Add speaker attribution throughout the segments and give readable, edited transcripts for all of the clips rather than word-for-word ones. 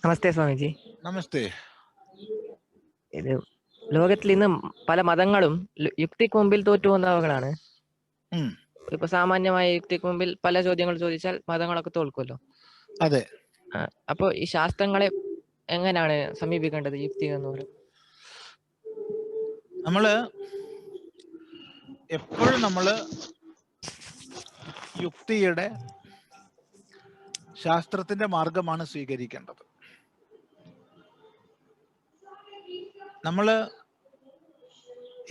Speaker 1: നമസ്തേ സ്വാമിജി.
Speaker 2: നമസ്തേ.
Speaker 1: ഇത് ലോകത്തിൽ ഇന്ന് പല മതങ്ങളും യുക്തിക്ക് മുമ്പിൽ തോറ്റുപോകുന്നവകളാണ്. ഇപ്പൊ സാമാന്യമായ യുക്തിക്ക് മുമ്പിൽ പല ചോദ്യങ്ങൾ ചോദിച്ചാൽ മതങ്ങളൊക്കെ തോൽക്കുമല്ലോ.
Speaker 2: അതെ.
Speaker 1: അപ്പൊ ഈ ശാസ്ത്രങ്ങളെ എങ്ങനെയാണ് സമീപിക്കേണ്ടത് യുക്തി എന്ന് പറയുന്നത്?
Speaker 2: നമ്മള് യുക്തിയുടെ ശാസ്ത്രത്തിന്റെ മാർഗമാണ് സ്വീകരിക്കേണ്ടത്. നമ്മള്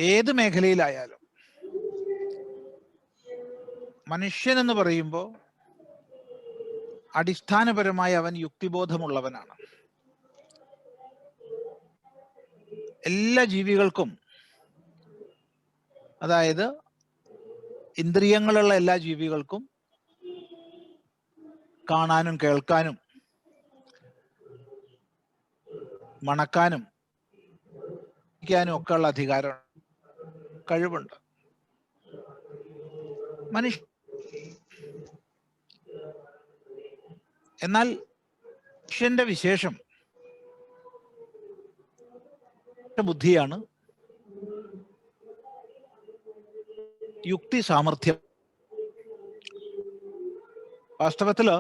Speaker 2: ഏത് മേഖലയിലായാലും മനുഷ്യൻ എന്ന് പറയുമ്പോൾ അടിസ്ഥാനപരമായി അവൻ യുക്തിബോധമുള്ളവനാണ്. എല്ലാ ജീവികൾക്കും, അതായത് ഇന്ദ്രിയങ്ങളുള്ള എല്ലാ ജീവികൾക്കും കാണാനും കേൾക്കാനും മണക്കാനും ഒക്കെ ഉള്ള അധികാരം, കഴിവുണ്ട്. എന്നാൽ മനുഷ്യന്റെ വിശേഷം ബുദ്ധിയാണ്, യുക്തി സാമർഥ്യം. വാസ്തവത്തില്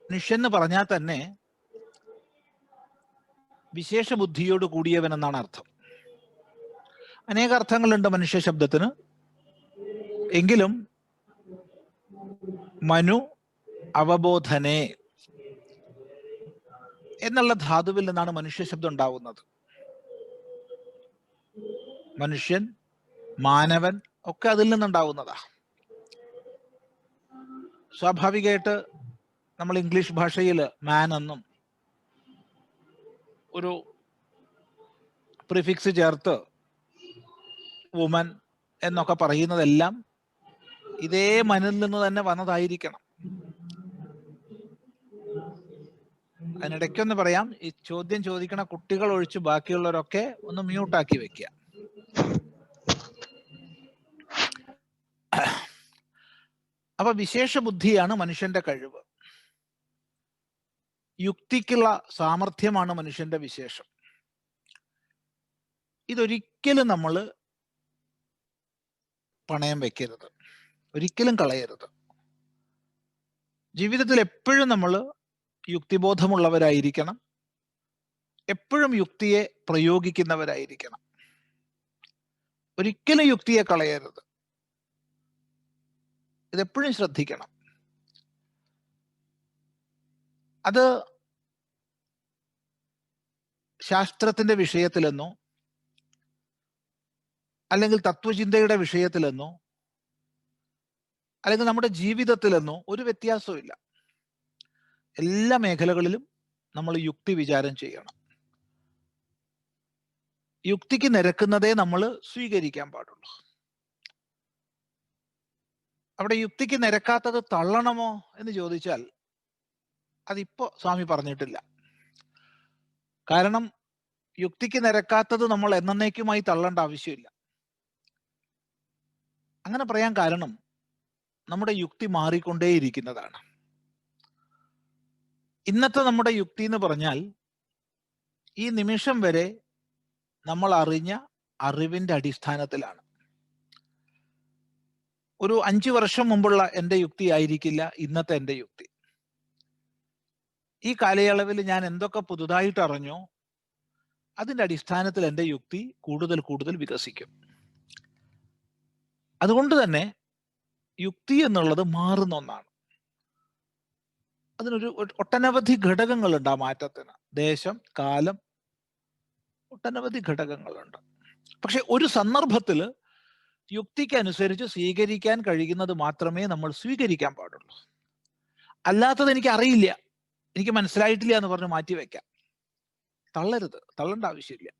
Speaker 2: മനുഷ്യൻ പറഞ്ഞാൽ തന്നെ വിശേഷ ബുദ്ധിയോട് കൂടിയവൻ എന്നാണ് അർത്ഥം. അനേക അർത്ഥങ്ങളുണ്ട് മനുഷ്യ ശബ്ദത്തിന്. എങ്കിലും മനു അവബോധനെ എന്നുള്ള ധാതുവിൽ നിന്നാണ് മനുഷ്യ ശബ്ദം ഉണ്ടാവുന്നത്. മനുഷ്യൻ, മാനവൻ ഒക്കെ അതിൽ നിന്നുണ്ടാവുന്നതാ. സ്വാഭാവികമായിട്ട് നമ്മൾ ഇംഗ്ലീഷ് ഭാഷയിൽ മാൻ എന്നും ഒരു പ്രിഫിക്സ് ചേർത്ത് വുമൻ എന്നൊക്കെ പറയുന്നതെല്ലാം ഇതേ മനിൽ നിന്ന് തന്നെ വന്നതായിരിക്കണം. അതിനിടയ്ക്കൊന്ന് പറയാം, ഈ ചോദ്യം ചോദിക്കണ കുട്ടികൾ ഒഴിച്ച് ബാക്കിയുള്ളവരൊക്കെ ഒന്ന് മ്യൂട്ടാക്കി വെക്കുക. അപ്പൊ വിശേഷ ബുദ്ധിയാണ് മനുഷ്യന്റെ കഴിവ്. യുക്തിക്കുള്ള സാമർഥ്യമാണ് മനുഷ്യന്റെ വിശേഷം. ഇതൊരിക്കലും നമ്മൾ പണയം വെക്കരുത്, ഒരിക്കലും കളയരുത്. ജീവിതത്തിൽ എപ്പോഴും നമ്മൾ യുക്തിബോധമുള്ളവരായിരിക്കണം, എപ്പോഴും യുക്തിയെ പ്രയോഗിക്കുന്നവരായിരിക്കണം. ഒരിക്കലും യുക്തിയെ കളയരുത്. ഇതെപ്പോഴും ശ്രദ്ധിക്കണം. അത് ശാസ്ത്രത്തിന്റെ വിഷയത്തിലെന്നോ അല്ലെങ്കിൽ തത്വചിന്തയുടെ വിഷയത്തിലെന്നോ അല്ലെങ്കിൽ നമ്മുടെ ജീവിതത്തിലെന്നോ ഒരു വ്യത്യാസവും ഇല്ല. എല്ലാ മേഖലകളിലും നമ്മൾ യുക്തി വിചാരം ചെയ്യണം. യുക്തിക്ക് നിരക്കുന്നതേ നമ്മൾ സ്വീകരിക്കാൻ പാടുള്ളൂ. അവിടെ യുക്തിക്ക് നിരക്കാത്തത് തള്ളണമോ എന്ന് ചോദിച്ചാൽ അതിപ്പോ സ്വാമി പറഞ്ഞിട്ടില്ല. കാരണം യുക്തിക്ക് നിരക്കാത്തത് നമ്മൾ എന്നേക്കുമായി തള്ളേണ്ട ആവശ്യമില്ല. അങ്ങനെ പറയാൻ കാരണം നമ്മുടെ യുക്തി മാറിക്കൊണ്ടേയിരിക്കുന്നതാണ്. ഇന്നത്തെ നമ്മുടെ യുക്തി എന്ന് പറഞ്ഞാൽ ഈ നിമിഷം വരെ നമ്മൾ അറിഞ്ഞ അറിവിന്റെ അടിസ്ഥാനത്തിലാണ്. ഒരു 5 വർഷം മുമ്പുള്ള എൻ്റെ യുക്തി ആയിരിക്കില്ല ഇന്നത്തെ എൻ്റെ യുക്തി. ഈ കാലയളവിൽ ഞാൻ എന്തൊക്കെ പുതുതായിട്ട് അറിഞ്ഞോ അതിന്റെ അടിസ്ഥാനത്തിൽ എൻ്റെ യുക്തി കൂടുതൽ കൂടുതൽ വികസിക്കും. അതുകൊണ്ട് തന്നെ യുക്തി എന്നുള്ളത് മാറുന്ന ഒന്നാണ്. അതിനൊരു ഒട്ടനവധി ഘടകങ്ങളുണ്ട് ആ മാറ്റത്തിന്. ദേശം, കാലം, ഒട്ടനവധി ഘടകങ്ങളുണ്ട്. പക്ഷെ ഒരു സന്ദർഭത്തിൽ യുക്തിക്കനുസരിച്ച് സ്വീകരിക്കാൻ കഴിയുന്നത് മാത്രമേ നമ്മൾ സ്വീകരിക്കാൻ പാടുള്ളൂ. അല്ലാത്തത് എനിക്ക് അറിയില്ല, എനിക്ക് മനസ്സിലായിട്ടില്ല എന്ന് പറഞ്ഞ് മാറ്റി വെക്കാം. തള്ളരുത്, തള്ളേണ്ട ആവശ്യമില്ല.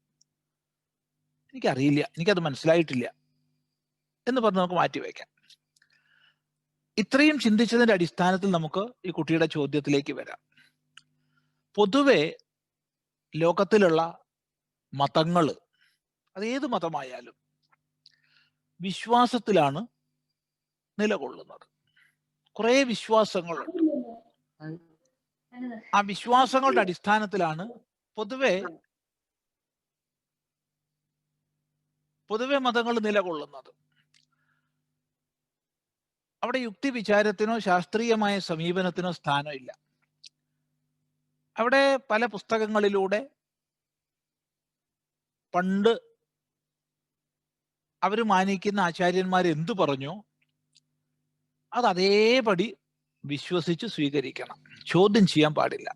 Speaker 2: എനിക്കറിയില്ല, എനിക്കത് മനസ്സിലായിട്ടില്ല എന്ന് പറഞ്ഞ് നമുക്ക് മാറ്റി വെക്കാം. ഇത്രയും ചിന്തിച്ചതിന്റെ അടിസ്ഥാനത്തിൽ നമുക്ക് ഈ കുട്ടിയുടെ ചോദ്യത്തിലേക്ക് വരാം. പൊതുവെ ലോകത്തിലുള്ള മതങ്ങൾ, അത് ഏത് മതമായാലും വിശ്വാസത്തിലാണ് നിലകൊള്ളുന്നത്. കുറെ വിശ്വാസങ്ങളുണ്ട്. ആ വിശ്വാസങ്ങളുടെ അടിസ്ഥാനത്തിലാണ് പൊതുവെ മതങ്ങൾ നിലകൊള്ളുന്നത്. അവിടെ യുക്തി വിചാരത്തിനോ ശാസ്ത്രീയമായ സമീപനത്തിനോ സ്ഥാനമില്ല. അവിടെ പല പുസ്തകങ്ങളിലൂടെ പണ്ട് അവർ മാനിക്കുന്ന ആചാര്യന്മാർ എന്തു പറഞ്ഞോ അത് അതേപടി വിശ്വസിച്ച് സ്വീകരിക്കണം, ചോദ്യം ചെയ്യാൻ പാടില്ല.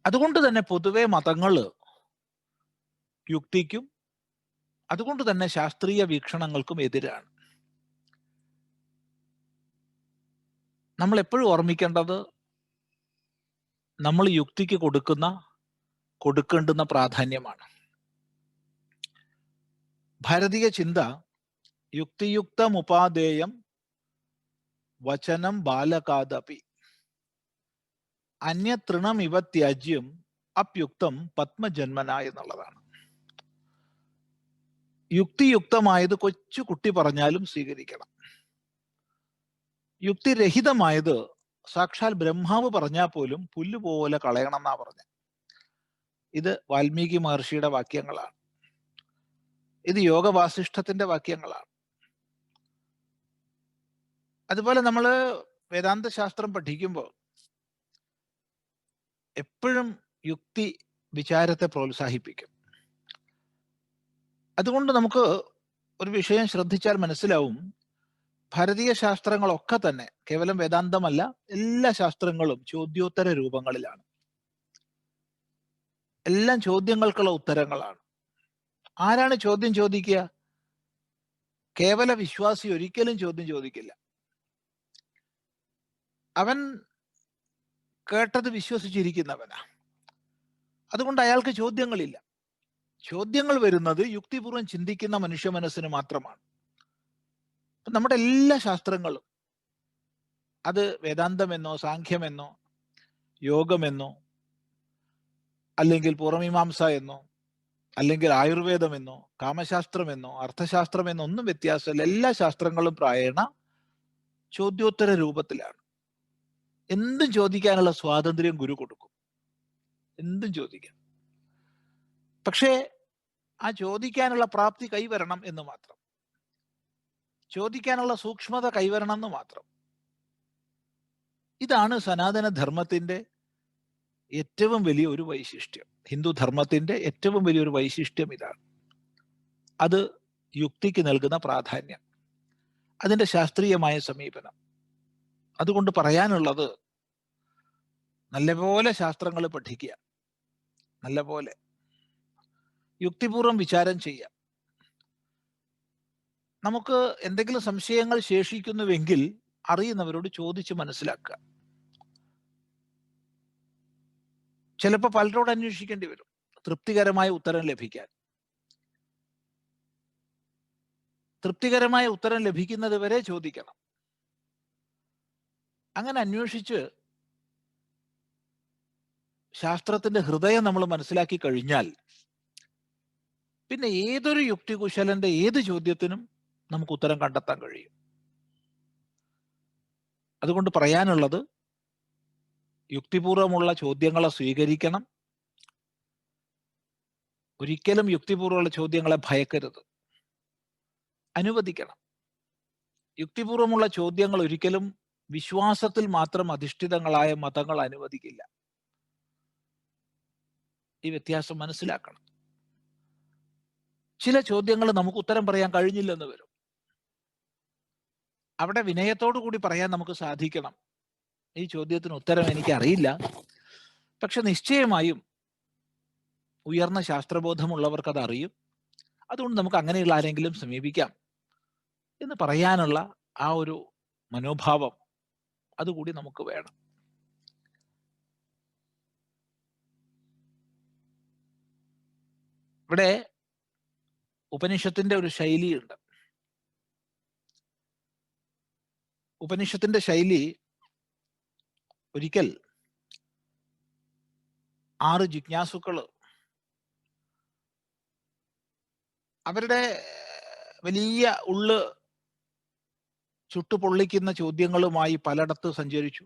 Speaker 2: അതുകൊണ്ട് തന്നെ പൊതുവെ മതങ്ങൾ യുക്തിക്കും അതുകൊണ്ട് തന്നെ ശാസ്ത്രീയ വീക്ഷണങ്ങൾക്കും എതിരാണ്. നമ്മൾ എപ്പോഴും ഓർമ്മിക്കേണ്ടത് നമ്മൾ യുക്തിക്ക് കൊടുക്കേണ്ടുന്ന പ്രാധാന്യമാണ്. ഭാരതീയ ചിന്ത യുക്തിയുക്തമുപാദേയം വചനം ബാലകാദപി അന്യതൃണമിവ ത്യാജ്യം അപ്യുക്തം പത്മജന്മന എന്നുള്ളതാണ്. യുക്തിയുക്തമായത് കൊച്ചു കുട്ടി പറഞ്ഞാലും സ്വീകരിക്കണം. യുക്തിരഹിതമായത് സാക്ഷാൽ ബ്രഹ്മാവ് പറഞ്ഞാൽ പോലും പുല്ലുപോലെ കളയണം എന്നാ പറഞ്ഞ. ഇത് വാൽമീകി മഹർഷിയുടെ വാക്യങ്ങളാണ്. ഇത് യോഗവാസിഷ്ഠത്തിന്റെ വാക്യങ്ങളാണ്. അതുപോലെ നമ്മൾ വേദാന്ത ശാസ്ത്രം പഠിക്കുമ്പോൾ എപ്പോഴും യുക്തി വിചാരത്തെ പ്രോത്സാഹിപ്പിക്കും. അതുകൊണ്ട് നമുക്ക് ഒരു വിഷയം ശ്രദ്ധിച്ചാൽ മനസ്സിലാവും, ഭാരതീയ ശാസ്ത്രങ്ങളൊക്കെ തന്നെ കേവലം വേദാന്തമല്ല, എല്ലാ ശാസ്ത്രങ്ങളും ചോദ്യോത്തര രൂപങ്ങളിലാണ്. എല്ലാം ചോദ്യങ്ങൾക്കുള്ള ഉത്തരങ്ങളാണ്. ആരാണ് ചോദ്യം ചോദിക്കുക? കേവല വിശ്വാസി ഒരിക്കലും ചോദ്യം ചോദിക്കില്ല. അവൻ കേട്ടത് വിശ്വസിച്ചിരിക്കുന്നവനാ. അതുകൊണ്ട് അയാൾക്ക് ചോദ്യങ്ങളില്ല. ചോദ്യങ്ങൾ വരുന്നത് യുക്തിപൂർവ്വം ചിന്തിക്കുന്ന മനുഷ്യ മനസ്സിന് മാത്രമാണ്. നമ്മുടെ എല്ലാ ശാസ്ത്രങ്ങളും, അത് വേദാന്തമെന്നോ സാഖ്യമെന്നോ യോഗമെന്നോ അല്ലെങ്കിൽ പൂർവമീമാംസ എന്നോ അല്ലെങ്കിൽ ആയുർവേദമെന്നോ കാമശാസ്ത്രമെന്നോ അർത്ഥശാസ്ത്രമെന്നോ ഒന്നും വ്യത്യാസമില്ല. എല്ലാ ശാസ്ത്രങ്ങളും പ്രായേണ ചോദ്യോത്തര രൂപത്തിലാണ്. എന്തും ചോദിക്കാനുള്ള സ്വാതന്ത്ര്യം ഗുരു കൊടുക്കും, എന്തും ചോദിക്കാം. പക്ഷേ ആ ചോദിക്കാനുള്ള പ്രാപ്തി കൈവരണം എന്ന് മാത്രം, ചോദിക്കാനുള്ള സൂക്ഷ്മത കൈവരണം എന്ന് മാത്രം. ഇതാണ് സനാതന ധർമ്മത്തിന്റെ ഏറ്റവും വലിയ ഒരു വൈശിഷ്ട്യം. ഹിന്ദു ധർമ്മത്തിന്റെ ഏറ്റവും വലിയൊരു വൈശിഷ്ട്യം ഇതാണ്. അത് യുക്തിക്ക് നൽകുന്ന പ്രാധാന്യം, അതിന്റെ ശാസ്ത്രീയമായ സമീപനം. അതുകൊണ്ട് പറയാനുള്ളത്, നല്ലപോലെ ശാസ്ത്രങ്ങൾ പഠിക്കുക, നല്ലപോലെ യുക്തിപൂർവ്വം വിചാരം ചെയ്യാം. നമുക്ക് എന്തെങ്കിലും സംശയങ്ങൾ ശേഷിക്കുന്നുവെങ്കിൽ അറിയുന്നവരോട് ചോദിച്ച് മനസ്സിലാക്കുക. ചിലപ്പോൾ പലരോട് അന്വേഷിക്കേണ്ടി വരും തൃപ്തികരമായ ഉത്തരം ലഭിക്കാൻ. തൃപ്തികരമായ ഉത്തരം ലഭിക്കുന്നത് വരെ ചോദിക്കണം. അങ്ങനെ അന്വേഷിച്ച് ശാസ്ത്രത്തിന്റെ ഹൃദയം നമ്മൾ മനസ്സിലാക്കി കഴിഞ്ഞാൽ പിന്നെ ഏതൊരു യുക്തികുശലന്റെ ഏത് ചോദ്യത്തിനും നമുക്ക് ഉത്തരം കണ്ടെത്താൻ കഴിയും. അതുകൊണ്ട് പറയാനുള്ളത്, യുക്തിപൂർവമുള്ള ചോദ്യങ്ങളെ സ്വീകരിക്കണം. ഒരിക്കലും യുക്തിപൂർവമുള്ള ചോദ്യങ്ങളെ ഭയക്കരുത്, അനുവദിക്കണം. യുക്തിപൂർവമുള്ള ചോദ്യങ്ങൾ ഒരിക്കലും വിശ്വാസത്തിൽ മാത്രം അധിഷ്ഠിതങ്ങളായ മതങ്ങൾ അനുവദിക്കില്ല. ഈ വ്യത്യാസം മനസ്സിലാക്കണം. ചില ചോദ്യങ്ങൾ നമുക്ക് ഉത്തരം പറയാൻ കഴിഞ്ഞില്ലെന്ന് വരും. അവിടെ വിനയത്തോടു കൂടി പറയാൻ നമുക്ക് സാധിക്കണം, ഈ ചോദ്യത്തിന് ഉത്തരം എനിക്ക് അറിയില്ല, പക്ഷെ നിശ്ചയമായും ഉയർന്ന ശാസ്ത്രബോധമുള്ളവർക്ക് അത് അറിയും, അതുകൊണ്ട് നമുക്ക് അങ്ങനെയുള്ള ആരെങ്കിലും സമീപിക്കാം എന്ന് പറയാനുള്ള ആ ഒരു മനോഭാവം അതുകൂടി നമുക്ക് വേണം. ഇവിടെ ഉപനിഷത്തിന്റെ ഒരു ശൈലിയുണ്ട്. ഉപനിഷത്തിന്റെ ശൈലി, ഒരിക്കൽ 6 ജിജ്ഞാസുക്കള് അവരുടെ വലിയ ചുട്ടുപൊള്ളിക്കുന്ന ചോദ്യങ്ങളുമായി പലയിടത്ത് സഞ്ചരിച്ചു.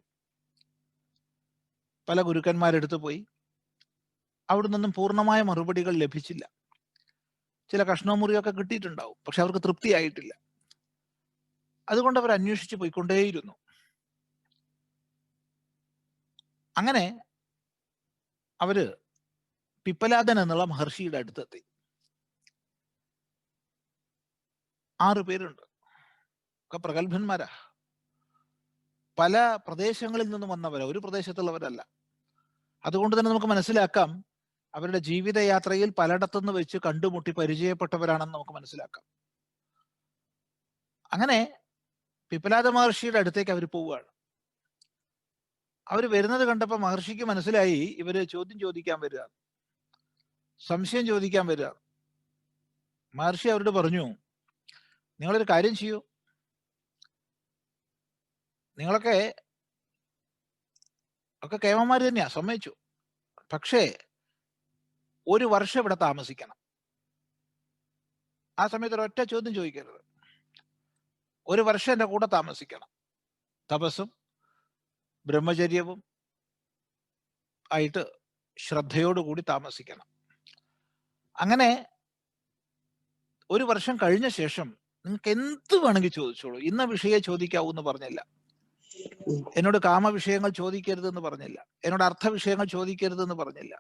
Speaker 2: പല ഗുരുക്കന്മാരെടുത്ത് പോയി. അവിടെ നിന്നും പൂർണ്ണമായ മറുപടികൾ ലഭിച്ചില്ല. ചില കഷ്ണമുറിയൊക്കെ കിട്ടിയിട്ടുണ്ടാവും, പക്ഷെ അവർക്ക് തൃപ്തിയായിട്ടില്ല. അതുകൊണ്ട് അവർ അന്വേഷിച്ച് പോയിക്കൊണ്ടേയിരുന്നു. അങ്ങനെ അവര് പിപ്പലാദൻ എന്നുള്ള മഹർഷിയുടെ അടുത്തെത്തി. 6 പേരുണ്ട്, ഒക്കെ പ്രഗത്ഭന്മാരാ. പല പ്രദേശങ്ങളിൽ നിന്നും വന്നവരാ, ഒരു പ്രദേശത്തുള്ളവരല്ല. അതുകൊണ്ട് തന്നെ നമുക്ക് മനസ്സിലാക്കാം അവരുടെ ജീവിതയാത്രയിൽ പലയിടത്തുനിന്ന് വെച്ച് കണ്ടുമുട്ടി പരിചയപ്പെട്ടവരാണെന്ന് നമുക്ക് മനസ്സിലാക്കാം. അങ്ങനെ പിപ്പലാദ മഹർഷിയുടെ അടുത്തേക്ക് അവർ പോവുകയാണ്. അവർ വരുന്നത് കണ്ടപ്പോൾ മഹർഷിക്ക് മനസ്സിലായി ഇവര് ചോദ്യം ചോദിക്കാൻ വരിക, സംശയം ചോദിക്കാൻ വരിക. മഹർഷി അവരോട് പറഞ്ഞു, നിങ്ങളൊരു കാര്യം ചെയ്യൂ, നിങ്ങളൊക്കെ കേമന്മാര് തന്നെയാ, സമ്മതിച്ചു. പക്ഷേ 1 വർഷം ഇവിടെ താമസിക്കണം. ആ സമയത്ത് ഒരൊറ്റ ചോദ്യം ചോദിക്കരുത്. 1 വർഷം എൻ്റെ കൂടെ താമസിക്കണം. തപസ്സും ബ്രഹ്മചര്യവും ആയിട്ട് ശ്രദ്ധയോടുകൂടി താമസിക്കണം. അങ്ങനെ 1 വർഷം കഴിഞ്ഞ ശേഷം നിങ്ങൾക്ക് എന്ത് വേണമെങ്കിൽ ചോദിച്ചോളൂ. ഇന്ന വിഷയം ചോദിക്കാവൂ എന്ന് പറഞ്ഞില്ല. എന്നോട് കാമവിഷയങ്ങൾ ചോദിക്കരുതെന്ന് പറഞ്ഞില്ല. എന്നോട് അർത്ഥവിഷയങ്ങൾ ചോദിക്കരുതെന്ന് പറഞ്ഞില്ല.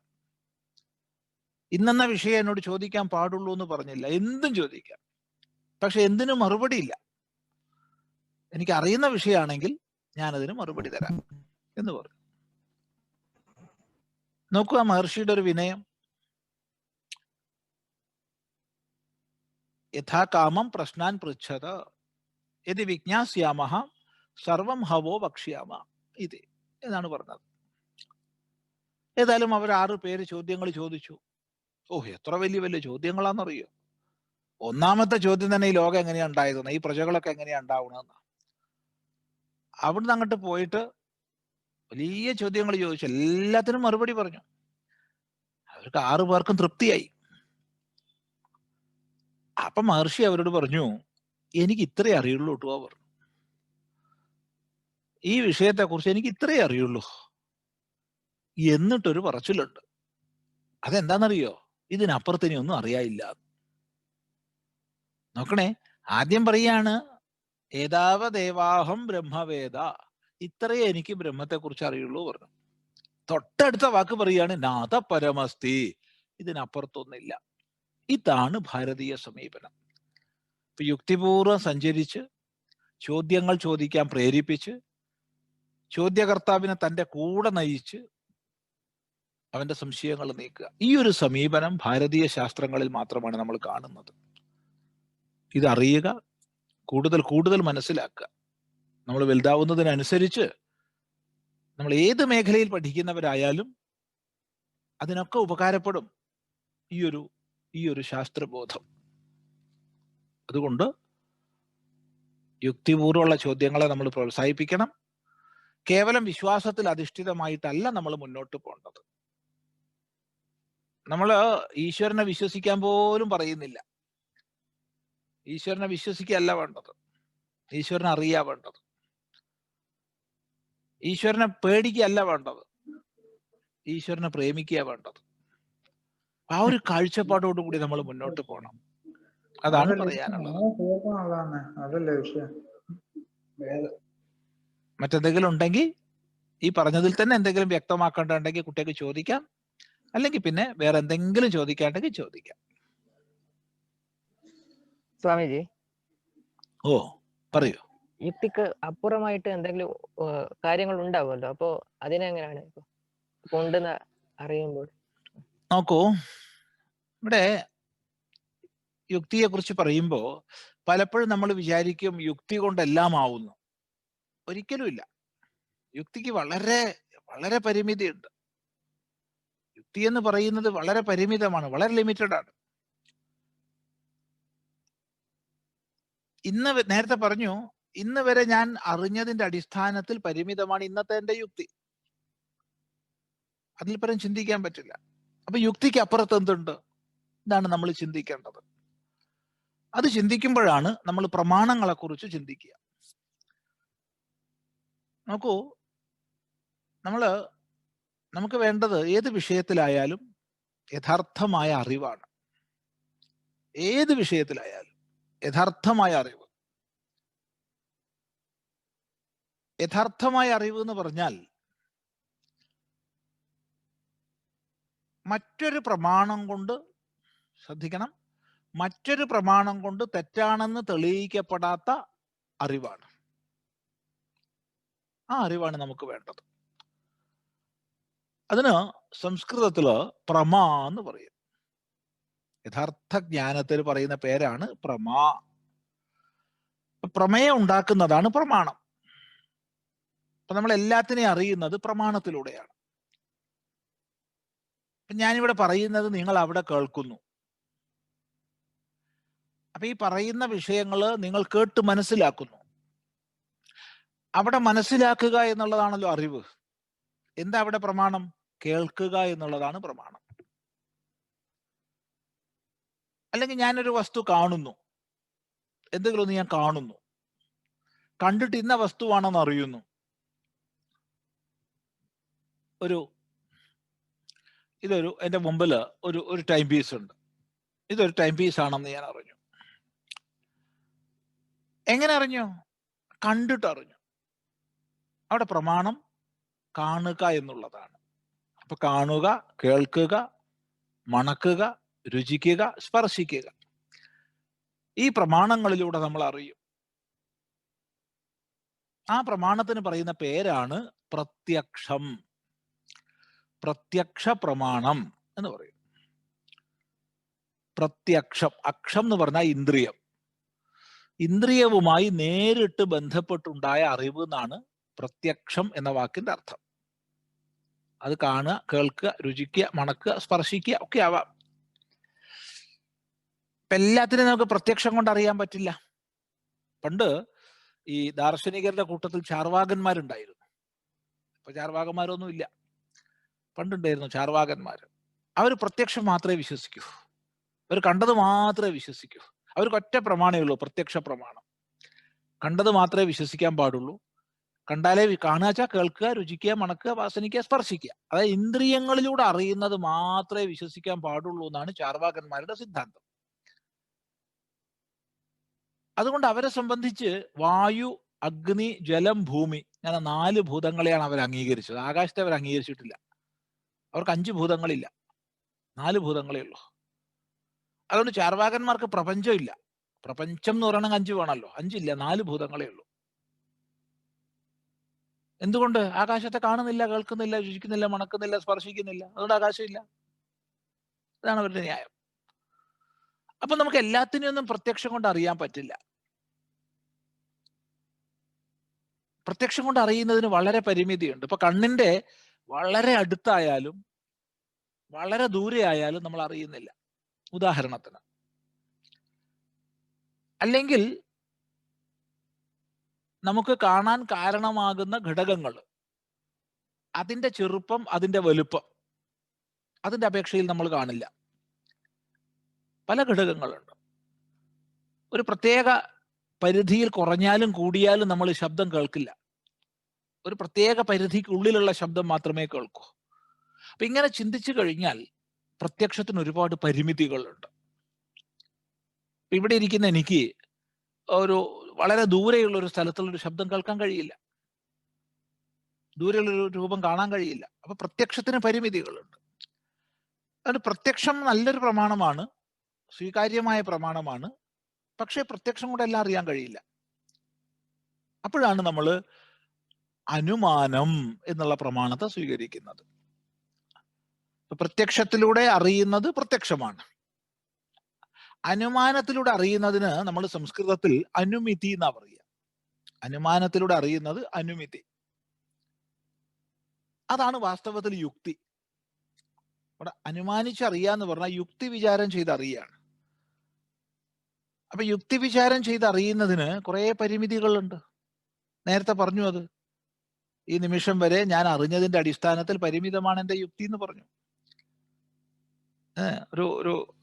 Speaker 2: ഇന്നെന്ന വിഷയം എന്നോട് ചോദിക്കാൻ പാടുള്ളൂ എന്ന് പറഞ്ഞില്ല. എന്തും ചോദിക്കാം, പക്ഷെ എന്തിനും മറുപടിയില്ല. എനിക്ക് അറിയുന്ന വിഷയമാണെങ്കിൽ ഞാനതിന് മറുപടി തരാം എന്ന് പറഞ്ഞു. നോക്കുക മഹർഷിയുടെ ഒരു വിനയം. യഥാ കാമം പ്രശ്നാൻ പൃച്ഛത യദി വിജ്ഞാസ്യാമഃ സർവം ഹവോ വക്ഷ്യാമ ഇത് എന്നാണ് പറഞ്ഞത്. ഏതായാലും അവർ 6 പേര് ചോദ്യങ്ങൾ ചോദിച്ചു. എത്ര വലിയ വലിയ ചോദ്യങ്ങളാണെന്നറിയോ. ഒന്നാമത്തെ ചോദ്യം തന്നെ ഈ ലോകം എങ്ങനെയാ ഉണ്ടായതെന്ന്, ഈ പ്രജകളൊക്കെ എങ്ങനെയാ ഉണ്ടാവണമെന്ന്. അവിടുന്ന് അങ്ങോട്ട് പോയിട്ട് വലിയ ചോദ്യങ്ങൾ ചോദിച്ചു. എല്ലാത്തിനും മറുപടി പറഞ്ഞു. അവർക്ക് 6 പേർക്കും തൃപ്തിയായി. അപ്പൊ മഹർഷി അവരോട് പറഞ്ഞു, എനിക്ക് ഇത്രേ അറിയുള്ളൂ കേട്ടോ. അവർ ഈ വിഷയത്തെ കുറിച്ച് എനിക്ക് ഇത്രേ അറിയുള്ളൂ. എന്നിട്ടൊരു പറച്ചിലുണ്ട്. അതെന്താണെന്നറിയോ? ഇതിനപ്പുറത്ത് ഇനി ഒന്നും അറിയാനില്ല. നോക്കണേ, ആദ്യം പറയാണ് ഏതാവദേവാഹം ബ്രഹ്മവേദ, ഇത്രയേ എനിക്ക് ബ്രഹ്മത്തെ കുറിച്ച് അറിയുള്ളൂ പറഞ്ഞു. തൊട്ടടുത്ത വാക്ക് പറയാണ് നാഥ പരമസ്തി, ഇതിനപ്പുറത്തൊന്നില്ല. ഇതാണ് ഭാരതീയ സമീപനം. ഇപ്പൊ യുക്തിപൂർവ്വം സഞ്ചരിച്ച് ചോദ്യങ്ങൾ ചോദിക്കാൻ പ്രേരിപ്പിച്ച് ചോദ്യകർത്താവിനെ തൻ്റെ കൂടെ നയിച്ച് അവന്റെ സംശയങ്ങൾ നീക്കുക. ഈ ഒരു സമീപനം ഭാരതീയ ശാസ്ത്രങ്ങളിൽ മാത്രമാണ് നമ്മൾ കാണുന്നത്. ഇതറിയുക, കൂടുതൽ കൂടുതൽ മനസ്സിലാക്കുക. നമ്മൾ വലുതാവുന്നതിനനുസരിച്ച് നമ്മൾ ഏത് മേഖലയിൽ പഠിക്കുന്നവരായാലും അതിനൊക്കെ ഉപകാരപ്പെടും ഈ ഒരു ശാസ്ത്രബോധം. അതുകൊണ്ട് യുക്തിപൂർവ്വമുള്ള ചോദ്യങ്ങളെ നമ്മൾ പ്രോത്സാഹിപ്പിക്കണം. കേവലം വിശ്വാസത്തിൽ അധിഷ്ഠിതമായിട്ടല്ല നമ്മൾ മുന്നോട്ട് പോകേണ്ടത്. നമ്മൾ ഈശ്വരനെ വിശ്വസിക്കാൻ പോലും പറയുന്നില്ല. ഈശ്വരനെ വിശ്വസിക്കുകയല്ല വേണ്ടത്, ഈശ്വരനെ അറിയാ വേണ്ടത്. ഈശ്വരനെ പേടിക്കുകയല്ല വേണ്ടത്, ഈശ്വരനെ പ്രേമിക്കുക വേണ്ടത്. ആ ഒരു കാഴ്ചപ്പാടോടുകൂടി നമ്മൾ മുന്നോട്ട് പോകണം. അതാണ് പറയാനുള്ളത്. മറ്റെന്തെങ്കിലും ഉണ്ടെങ്കിൽ ഈ പറഞ്ഞതിൽ തന്നെ എന്തെങ്കിലും വ്യക്തമാക്കേണ്ടതുണ്ടെങ്കിൽ കുട്ടിക്ക് ചോദിക്കാം, അല്ലെങ്കിൽ പിന്നെ വേറെ എന്തെങ്കിലും ചോദിക്കാണ്ടെങ്കിൽ ചോദിക്കാം.
Speaker 1: സ്വാമിജി,
Speaker 2: പറയൂ.
Speaker 1: യുക്തിക്ക് അപ്പുറമായിട്ട് എന്തെങ്കിലും കാര്യങ്ങൾ ഉണ്ടാവുമല്ലോ, അപ്പോ അതിനെങ്ങനെയാണ് കൊണ്ടെന്ന് അറിയുമ്പോൾ?
Speaker 2: നോക്കൂ, ഇവിടെ യുക്തിയെ കുറിച്ച് പറയുമ്പോൾ പലപ്പോഴും നമ്മൾ വിചാരിക്കും യുക്തി കൊണ്ടെല്ലാം ആവുന്നു. ഒരിക്കലും ഇല്ല. യുക്തിക്ക് വളരെ വളരെ പരിമിതിയുണ്ട്. യുക്തി എന്ന് പറയുന്നത് വളരെ പരിമിതമാണ്, വളരെ ലിമിറ്റഡ് ആണ്. നേരത്തെ പറഞ്ഞു, ഇന്ന് വരെ ഞാൻ അറിഞ്ഞതിന്റെ അടിസ്ഥാനത്തിൽ പരിമിതമാണ് ഇന്നത്തെ എന്റെ യുക്തി. അതിൽ പരം ചിന്തിക്കാൻ പറ്റില്ല. അപ്പൊ യുക്തിക്ക് അപ്പുറത്ത് എന്തുണ്ട്? ഇതാണ് നമ്മൾ ചിന്തിക്കേണ്ടത്. അത് ചിന്തിക്കുമ്പോഴാണ് നമ്മൾ പ്രമാണങ്ങളെ കുറിച്ച് ചിന്തിക്കുക. നോക്കൂ, നമുക്ക് വേണ്ടത് ഏത് വിഷയത്തിലായാലും യഥാർത്ഥമായ അറിവാണ്. ഏത് വിഷയത്തിലായാലും യഥാർത്ഥമായ അറിവ്. യഥാർത്ഥമായ അറിവ് എന്ന് പറഞ്ഞാൽ മറ്റൊരു പ്രമാണം കൊണ്ട്, ശ്രദ്ധിക്കണം, മറ്റൊരു പ്രമാണം കൊണ്ട് തെറ്റാണെന്ന് തെളിയിക്കപ്പെടാത്ത അറിവാണ്. ആ അറിവാണ് നമുക്ക് വേണ്ടത്. അതിന് സംസ്കൃതത്തില് പ്രമാ എന്ന് പറയും. യഥാർത്ഥ ജ്ഞാനത്തിൽ പറയുന്ന പേരാണ് പ്രമാ. പ്രമേയം ഉണ്ടാക്കുന്നതാണ് പ്രമാണം. അപ്പൊ നമ്മൾ എല്ലാത്തിനെയും അറിയുന്നത് പ്രമാണത്തിലൂടെയാണ്. ഞാനിവിടെ പറയുന്നത് നിങ്ങൾ അവിടെ കേൾക്കുന്നു. അപ്പൊ ഈ പറയുന്ന വിഷയങ്ങൾ നിങ്ങൾ കേട്ട് മനസ്സിലാക്കുന്നു. അവിടെ മനസ്സിലാക്കുക എന്നുള്ളതാണല്ലോ അറിവ്. എന്താ അവിടെ പ്രമാണം? കേൾക്കുക എന്നുള്ളതാണ് പ്രമാണം. അല്ലെങ്കിൽ ഞാനൊരു വസ്തു കാണുന്നു, എന്തെങ്കിലും ഒന്ന് ഞാൻ കാണുന്നു, കണ്ടിട്ട് ഇന്ന വസ്തുവാണെന്ന് അറിയുന്നു. ഇതൊരു എൻ്റെ മുമ്പിൽ ഒരു ടൈം പീസ് ഉണ്ട്, ഇതൊരു ടൈം പീസ് ആണെന്ന് ഞാൻ അറിഞ്ഞു. എങ്ങനെ അറിഞ്ഞു? കണ്ടിട്ട് അറിഞ്ഞു. അവിടെ പ്രമാണം കാണുക എന്നുള്ളതാണ്. അപ്പൊ കാണുക, കേൾക്കുക, മണക്കുക, രുചിക്കുക, സ്പർശിക്കുക, ഈ പ്രമാണങ്ങളിലൂടെ നമ്മൾ അറിയും. ആ പ്രമാണത്തിന് പറയുന്ന പേരാണ് പ്രത്യക്ഷം. പ്രത്യക്ഷ പ്രമാണം എന്ന് പറയും. പ്രത്യക്ഷം, അക്ഷം എന്ന് പറഞ്ഞാൽ ഇന്ദ്രിയം. ഇന്ദ്രിയവുമായി നേരിട്ട് ബന്ധപ്പെട്ടുണ്ടായ അറിവ് എന്നാണ് പ്രത്യക്ഷം എന്ന വാക്കിന്റെ അർത്ഥം. അത് കാണുക, കേൾക്കുക, രുചിക്കുക, മണക്കുക, സ്പർശിക്കുക ഒക്കെ ആവാം. ഇപ്പൊ എല്ലാത്തിനും നമുക്ക് പ്രത്യക്ഷം കൊണ്ട് അറിയാൻ പറ്റില്ല. പണ്ട് ഈ ദാർശനികരുടെ കൂട്ടത്തിൽ ചാർവാകന്മാരുണ്ടായിരുന്നു. ഇപ്പൊ ചാർവാകന്മാരൊന്നും ഇല്ല. പണ്ടുണ്ടായിരുന്നു ചാർവാകന്മാർ. അവർ പ്രത്യക്ഷം മാത്രമേ വിശ്വസിക്കൂ. അവർ കണ്ടത് മാത്രമേ വിശ്വസിക്കൂ. അവർക്ക് ഒറ്റ പ്രമാണമേ ഉള്ളൂ, പ്രത്യക്ഷ പ്രമാണം. കണ്ടത് മാത്രമേ വിശ്വസിക്കാൻ പാടുള്ളൂ. കണ്ടാലേ കാണുക, കേൾക്കുക, രുചിക്കുക, മണക്കുക, വാസനിക്കുക, സ്പർശിക്കുക, അതായത് ഇന്ദ്രിയങ്ങളിലൂടെ അറിയുന്നത് മാത്രമേ വിശ്വസിക്കാൻ പാടുള്ളൂ എന്നാണ് ചാർവാകന്മാരുടെ സിദ്ധാന്തം. അതുകൊണ്ട് അവരെ സംബന്ധിച്ച് വായു, അഗ്നി, ജലം, ഭൂമി അങ്ങനെ 4 ഭൂതങ്ങളെയാണ് അവർ അംഗീകരിച്ചത്. ആകാശത്തെ അവർ അംഗീകരിച്ചിട്ടില്ല. അവർക്ക് 5 ഭൂതങ്ങളില്ല, 4 ഭൂതങ്ങളേ ഉള്ളൂ. അതുകൊണ്ട് ചാർവാകന്മാർക്ക് പ്രപഞ്ചം ഇല്ല. പ്രപഞ്ചം എന്ന് പറയണമെങ്കിൽ 5 വേണമല്ലോ. 5 ഇല്ല, 4 ഭൂതങ്ങളേ ഉള്ളൂ. എന്തുകൊണ്ട്? ആകാശത്തെ കാണുന്നില്ല, കേൾക്കുന്നില്ല, രുചിക്കുന്നില്ല, മണക്കുന്നില്ല, സ്പർശിക്കുന്നില്ല. അതുകൊണ്ട് ആകാശം ഇല്ല. അതാണ് അവരുടെ ന്യായം. അപ്പൊ നമുക്ക് എല്ലാത്തിനെയൊന്നും പ്രത്യക്ഷം കൊണ്ട് അറിയാൻ പറ്റില്ല. പ്രത്യക്ഷം കൊണ്ട് അറിയുന്നതിന് വളരെ പരിമിതിയുണ്ട്. ഇപ്പൊ കണ്ണിന്റെ വളരെ അടുത്തായാലും വളരെ ദൂരെ ആയാലും നമ്മൾ അറിയുന്നില്ല. ഉദാഹരണത്തിന്, അല്ലെങ്കിൽ നമുക്ക് കാണാൻ കാരണമാകുന്ന ഘടകങ്ങൾ, അതിന്റെ ചെറുപ്പം, അതിന്റെ വലുപ്പം, അതിന്റെ അപേക്ഷയിൽ നമ്മൾ കാണില്ല. പല ഘടകങ്ങളുണ്ട്. ഒരു പ്രത്യേക പരിധിയിൽ കുറഞ്ഞാലും കൂടിയാലും നമ്മൾ ശബ്ദം കേൾക്കില്ല. ഒരു പ്രത്യേക പരിധിക്കുള്ളിലുള്ള ശബ്ദം മാത്രമേ കേൾക്കൂ. അപ്പൊ ഇങ്ങനെ ചിന്തിച്ചു കഴിഞ്ഞാൽ പ്രത്യക്ഷത്തിന് ഒരുപാട് പരിമിതികളുണ്ട്. ഇവിടെ ഇരിക്കുന്ന എനിക്ക് ഒരു വളരെ ദൂരെയുള്ള ഒരു സ്ഥലത്തുള്ള ഒരു ശബ്ദം കേൾക്കാൻ കഴിയില്ല, ദൂരെയുള്ളൊരു രൂപം കാണാൻ കഴിയില്ല. അപ്പൊ പ്രത്യക്ഷത്തിന് പരിമിതികളുണ്ട്. അതുകൊണ്ട് പ്രത്യക്ഷം നല്ലൊരു പ്രമാണമാണ്, സ്വീകാര്യമായ പ്രമാണമാണ്. പക്ഷേ പ്രത്യക്ഷം കൂടെ എല്ലാം അറിയാൻ കഴിയില്ല. അപ്പോഴാണ് നമ്മൾ അനുമാനം എന്നുള്ള പ്രമാണത്തെ സ്വീകരിക്കുന്നത്. പ്രത്യക്ഷത്തിലൂടെ അറിയുന്നത് പ്രത്യക്ഷമാണ്. അനുമാനത്തിലൂടെ അറിയുന്നതിന് നമ്മൾ സംസ്കൃതത്തിൽ അനുമിതി എന്നാ പറയുക. അനുമാനത്തിലൂടെ അറിയുന്നത് അനുമിതി. അതാണ് വാസ്തവത്തിൽ യുക്തി. ഇവിടെ അനുമാനിച്ചറിയാന്ന് പറഞ്ഞാൽ യുക്തി വിചാരം ചെയ്ത് അറിയാണ്. അപ്പൊ യുക്തി വിചാരം ചെയ്ത് അറിയുന്നതിന് കുറെ പരിമിതികളുണ്ട്. നേരത്തെ പറഞ്ഞു, അത് ഈ നിമിഷം വരെ ഞാൻ അറിഞ്ഞതിന്റെ അടിസ്ഥാനത്തിൽ പരിമിതമാണ് എൻ്റെ യുക്തി എന്ന് പറഞ്ഞു.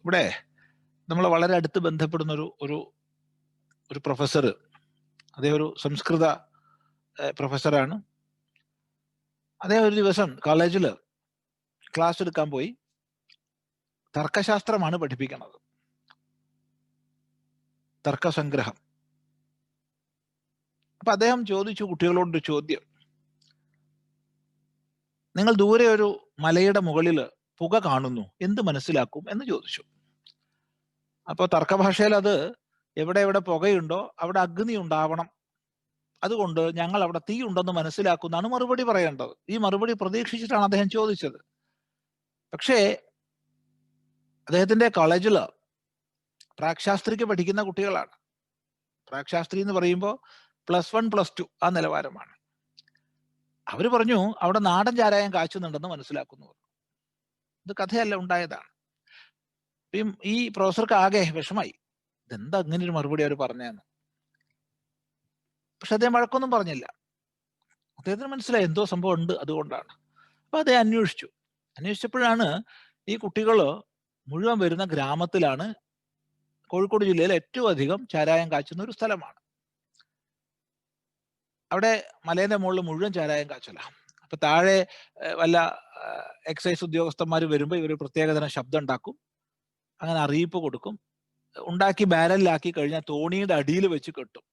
Speaker 2: ഇവിടെ നമ്മൾ വളരെ അടുത്ത് ബന്ധപ്പെടുന്ന ഒരു പ്രൊഫസർ, അദ്ദേഹം ഒരു സംസ്കൃത പ്രൊഫസറാണ്. അദ്ദേഹം ഒരു ദിവസം കോളേജിൽ ക്ലാസ് എടുക്കാൻ പോയി. തർക്കശാസ്ത്രമാണ് പഠിപ്പിക്കുന്നത്, തർക്കസംഗ്രഹം. അപ്പൊ അദ്ദേഹം ചോദിച്ചു കുട്ടികളോടൊരു ചോദ്യം, നിങ്ങൾ ദൂരെ ഒരു മലയുടെ മുകളിൽ പുക കാണുന്നു, എന്ത് മനസ്സിലാക്കും എന്ന് ചോദിച്ചു. അപ്പോൾ തർക്കഭാഷയിൽ അത് എവിടെ എവിടെ പുകയുണ്ടോ അവിടെ അഗ്നി ഉണ്ടാവണം, അതുകൊണ്ട് ഞങ്ങൾ അവിടെ തീ ഉണ്ടെന്ന് മനസ്സിലാക്കുന്നതാണ് മറുപടി പറയേണ്ടത്. ഈ മറുപടി പ്രതീക്ഷിച്ചിട്ടാണ് അദ്ദേഹം ചോദിച്ചത്. പക്ഷേ അദ്ദേഹത്തിന്റെ കോളേജിൽ പ്രാക്ശാസ്ത്രിക്ക് പഠിക്കുന്ന കുട്ടികളാണ്. പ്രാക്ശാസ്ത്രി എന്ന് പറയുമ്പോൾ +1 +2 ആ നിലവാരമാണ്. അവര് പറഞ്ഞു അവിടെ നാടൻ ചാരായം കാച്ചുന്നുണ്ടെന്ന് മനസ്സിലാക്കുന്നു. ഇത് കഥയല്ല, ഉണ്ടായതാണ്. ഈ പ്രൊഫസർക്ക് ആകെ വിഷമായി, ഇതെന്താ ഇങ്ങനെ ഒരു മറുപടി അവർ പറഞ്ഞതെന്ന്. പക്ഷെ അദ്ദേഹം വഴക്കൊന്നും പറഞ്ഞില്ല. അദ്ദേഹത്തിന് മനസ്സിലായി എന്തോ സംഭവം ഉണ്ട്, അതുകൊണ്ടാണ്. അപ്പൊ അദ്ദേഹം അന്വേഷിച്ചപ്പോഴാണ് ഈ കുട്ടികൾ മുഴുവൻ വരുന്ന ഗ്രാമത്തിലാണ്, കോഴിക്കോട് ജില്ലയിൽ ഏറ്റവും അധികം ചാരായം കാച്ചുന്ന ഒരു സ്ഥലമാണ്. അവിടെ മലേന്റെ മുകളിൽ മുഴുവൻ ചാരായം കാച്ചല. അപ്പൊ താഴെ വല്ല എക്സൈസ് ഉദ്യോഗസ്ഥന്മാർ വരുമ്പോൾ ഇവർ പ്രത്യേകതരം ശബ്ദം ഉണ്ടാക്കും, അങ്ങനെ അറിയിപ്പ് കൊടുക്കും. ഉണ്ടാക്കി ബാരലിലാക്കി കഴിഞ്ഞാൽ തോണിയുടെ അടിയിൽ വെച്ച് കെട്ടും.